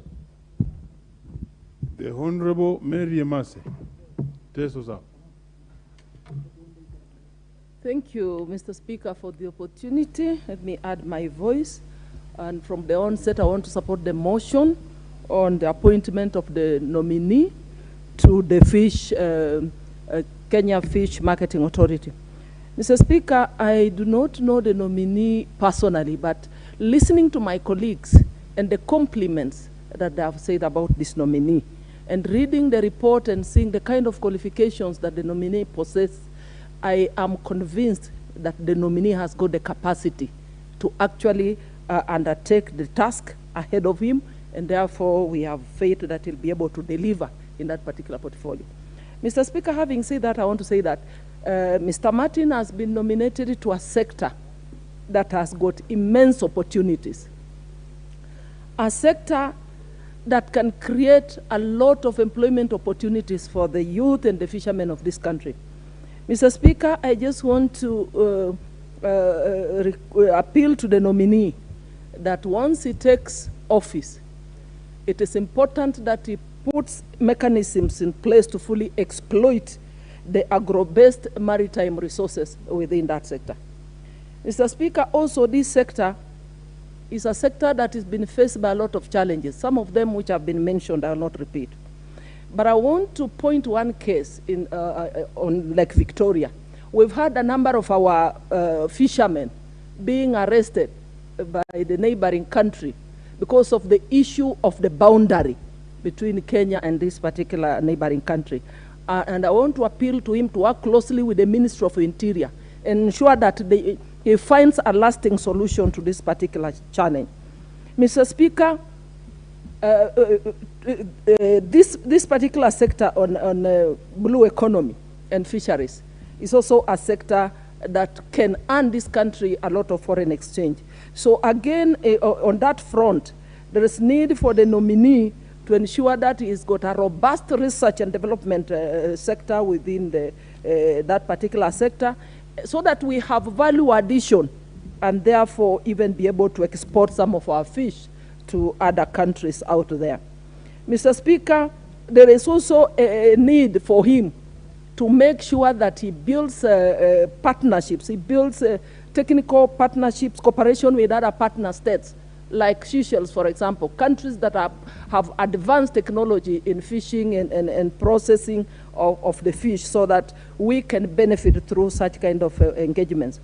The Honorable Mary Emase. Test us up. Thank you, Mr. Speaker, for the opportunity. Let me add my voice. And from the onset, I want to support the motion on the appointment of the nominee to the Kenya Fish Marketing Authority. Mr. Speaker, I do not know the nominee personally, but listening to my colleagues and the compliments that they have said about this nominee, and reading the report and seeing the kind of qualifications that the nominee possesses, I am convinced that the nominee has got the capacity to actually undertake the task ahead of him, and therefore we have faith that he'll be able to deliver in that particular portfolio. Mr. Speaker, having said that, I want to say that Mr. Martin has been nominated to a sector that has got immense opportunities, a sector that can create a lot of employment opportunities for the youth and the fishermen of this country. Mr. Speaker, I just want to appeal to the nominee that once he takes office, it is important that he puts mechanisms in place to fully exploit the agro-based maritime resources within that sector. Mr. Speaker, also this sector is a sector that has been faced by a lot of challenges, some of them which have been mentioned, I will not repeat. But I want to point one case on Lake Victoria. We've had a number of our fishermen being arrested by the neighboring country because of the issue of the boundary between Kenya and this particular neighboring country. And I want to appeal to him to work closely with the Ministry of Interior and ensure that he finds a lasting solution to this particular challenge. Mr. Speaker, this particular sector on blue economy and fisheries is also a sector that can earn this country a lot of foreign exchange. So again, on that front, there is need for the nominee to ensure that he's got a robust research and development sector within that particular sector, so that we have value addition and therefore even be able to export some of our fish to other countries out there. Mr. Speaker, there is also a need for him to make sure that he builds partnerships, he builds technical partnerships, cooperation with other partner states, like Seychelles, for example, countries that have advanced technology in fishing and processing of the fish, so that we can benefit through such kind of engagements.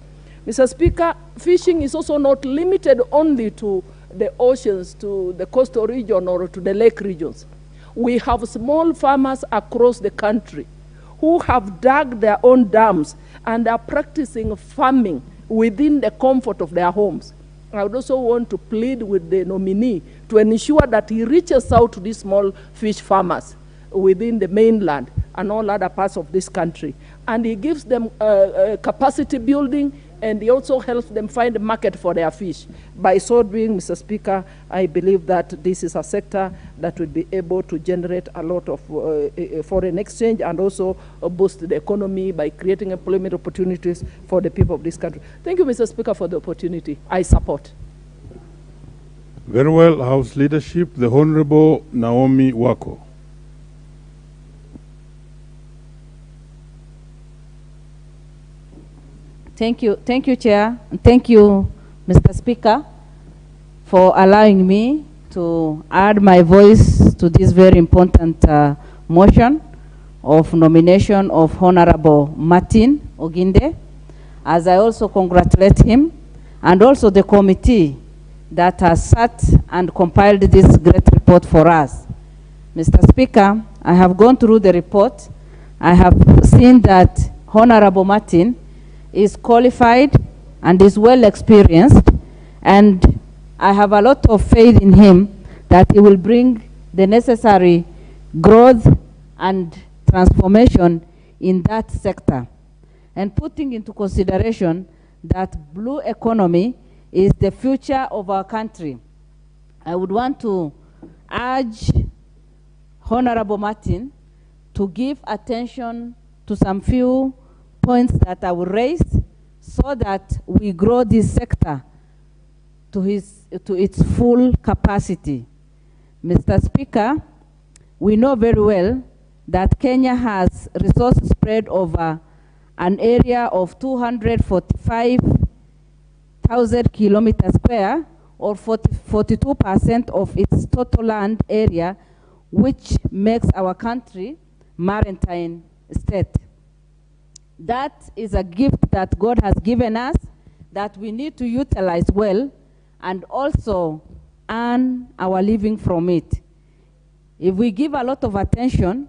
Mr. Speaker, fishing is also not limited only to the oceans, to the coastal region or to the lake regions. We have small farmers across the country who have dug their own dams and are practicing farming within the comfort of their homes. I would also want to plead with the nominee to ensure that he reaches out to these small fish farmers within the mainland and all other parts of this country. And he gives them capacity building, and he also helps them find a market for their fish. By so doing, Mr. Speaker, I believe that this is a sector that will be able to generate a lot of foreign exchange and also boost the economy by creating employment opportunities for the people of this country. Thank you, Mr. Speaker, for the opportunity. I support. Very well, House Leadership. The Honorable Naomi Wako. Thank you, Chair, and thank you, Mr. Speaker, for allowing me to add my voice to this very important motion of nomination of Honorable Martin Oginde, as I also congratulate him and also the committee that has sat and compiled this great report for us. Mr. Speaker, I have gone through the report. I have seen that Honorable Martin is qualified and is well experienced, and I have a lot of faith in him that he will bring the necessary growth and transformation in that sector. And putting into consideration that blue economy is the future of our country, I would want to urge Honorable Martin to give attention to some few points that I will raise so that we grow this sector to its full capacity. Mr. Speaker, we know very well that Kenya has resources spread over an area of 245,000 kilometers square, or 42% of its total land area, which makes our country maritime state. That is a gift that God has given us that we need to utilize well and also earn our living from it. If we give a lot of attention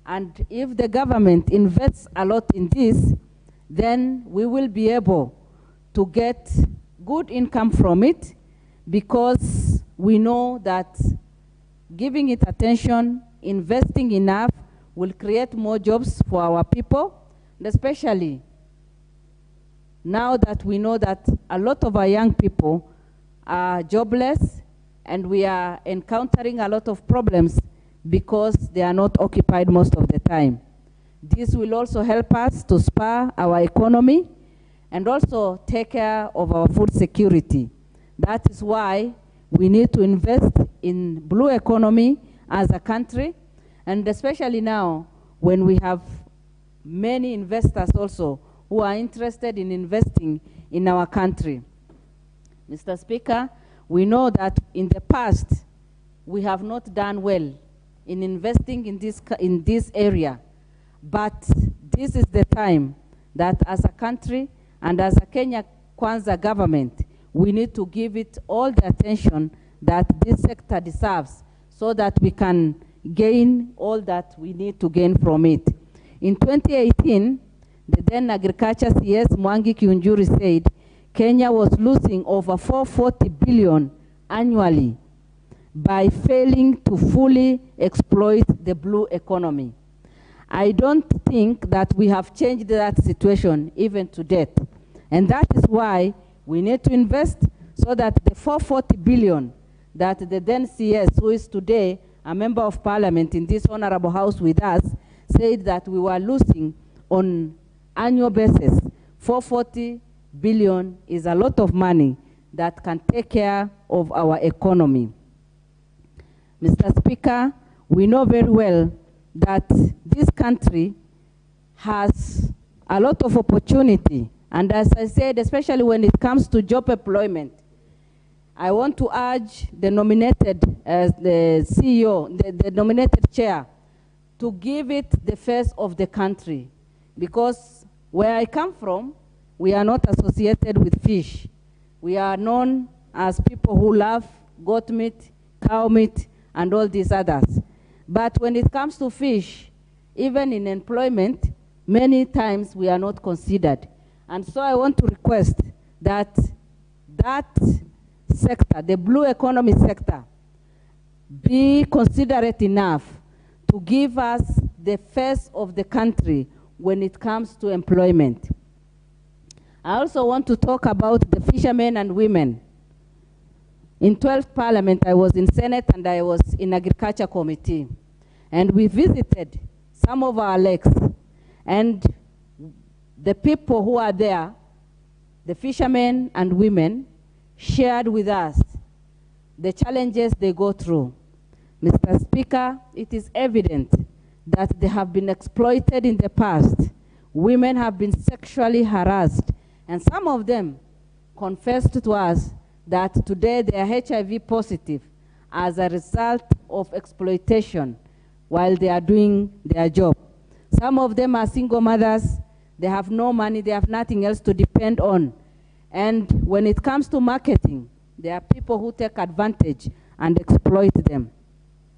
and if the government invests a lot in this, then we will be able to get good income from it, because we know that giving it attention, investing enough, will create more jobs for our people. Especially now that we know that a lot of our young people are jobless and we are encountering a lot of problems because they are not occupied most of the time. This will also help us to spur our economy and also take care of our food security. That is why we need to invest in blue economy as a country, and especially now when we have many investors also who are interested in investing in our country. Mr. Speaker, We know that in the past, we have not done well in investing in this area. But this is the time that as a country and as a Kenya Kwanza government, we need to give it all the attention that this sector deserves so that we can gain all that we need to gain from it. In 2018, the then Agriculture CS Mwangi Kiunjuri said Kenya was losing over 440 billion annually by failing to fully exploit the blue economy. I don't think that we have changed that situation even to date. And that is why we need to invest so that the 440 billion that the then CS, who is today a member of parliament in this honorable house with us, said that we were losing on annual basis. 440 billion is a lot of money that can take care of our economy. Mr. Speaker, we know very well that this country has a lot of opportunity. And as I said, especially when it comes to job employment, I want to urge the nominated the CEO, the nominated chair, to give it the face of the country. Because where I come from, we are not associated with fish. We are known as people who love goat meat, cow meat, and all these others. But when it comes to fish, even in employment, many times we are not considered. And so I want to request that that sector, the blue economy sector, be considerate enough to give us the face of the country when it comes to employment. I also want to talk about the fishermen and women. In 12th Parliament, I was in Senate and I was in Agriculture Committee. And we visited some of our lakes. And the people who are there, the fishermen and women, shared with us the challenges they go through. Mr. Speaker, it is evident that they have been exploited in the past. Women have been sexually harassed. And some of them confessed to us that today they are HIV positive as a result of exploitation while they are doing their job. Some of them are single mothers. They have no money. They have nothing else to depend on. And when it comes to marketing, there are people who take advantage and exploit them.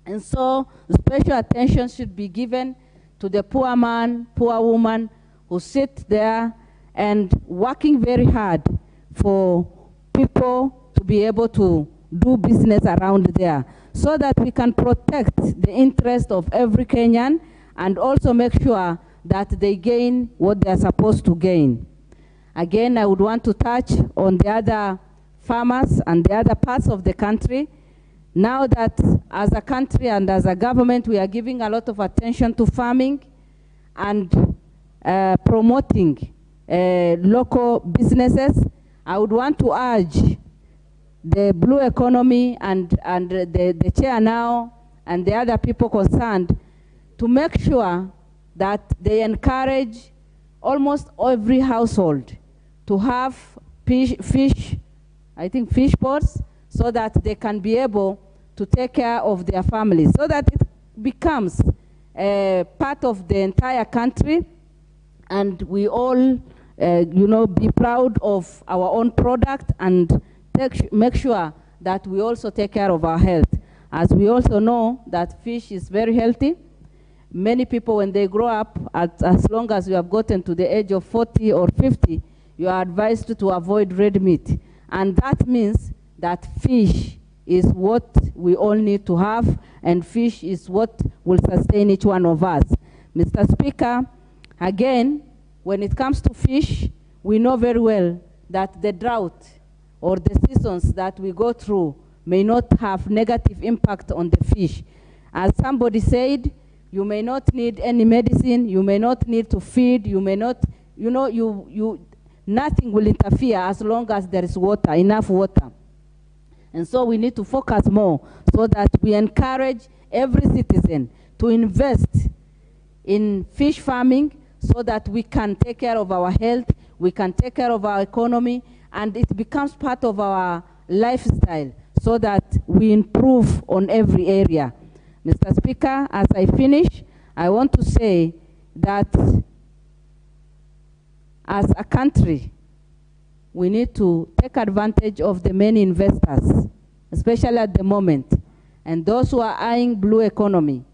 And so special attention should be given to the poor man, poor woman who sit there and working very hard for people to be able to do business around there so that we can protect the interest of every Kenyan and also make sure that they gain what they are supposed to gain. Again, I would want to touch on the other farmers and the other parts of the country. Now that as a country and as a government, we are giving a lot of attention to farming and promoting local businesses, I would want to urge the blue economy and the chair now and the other people concerned to make sure that they encourage almost every household to have fish pots, so that they can be able to take care of their families, so that it becomes part of the entire country, and we all, be proud of our own product and make sure that we also take care of our health. As we also know that fish is very healthy. Many people, when they grow up, as long as you have gotten to the age of 40 or 50, you are advised to avoid red meat. And that means that fish is what we all need to have, and fish is what will sustain each one of us. Mr. Speaker, again, when it comes to fish, we know very well that the drought or the seasons that we go through may not have negative impact on the fish. As somebody said, you may not need any medicine, you may not need to feed, you may not, nothing will interfere as long as there is water, enough water. And so we need to focus more so that we encourage every citizen to invest in fish farming so that we can take care of our health, we can take care of our economy, and it becomes part of our lifestyle so that we improve on every area. Mr. Speaker, as I finish, I want to say that as a country, we need to take advantage of the many investors, especially at the moment, and those who are eyeing blue economy.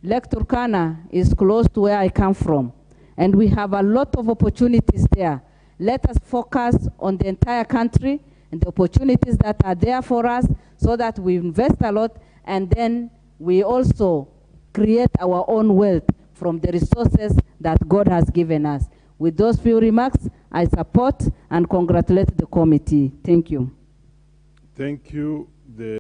Lake Turkana is close to where I come from, and we have a lot of opportunities there. Let us focus on the entire country and the opportunities that are there for us so that we invest a lot, and then we also create our own wealth from the resources that God has given us. With those few remarks, I support and congratulate the committee. Thank you. Thank you.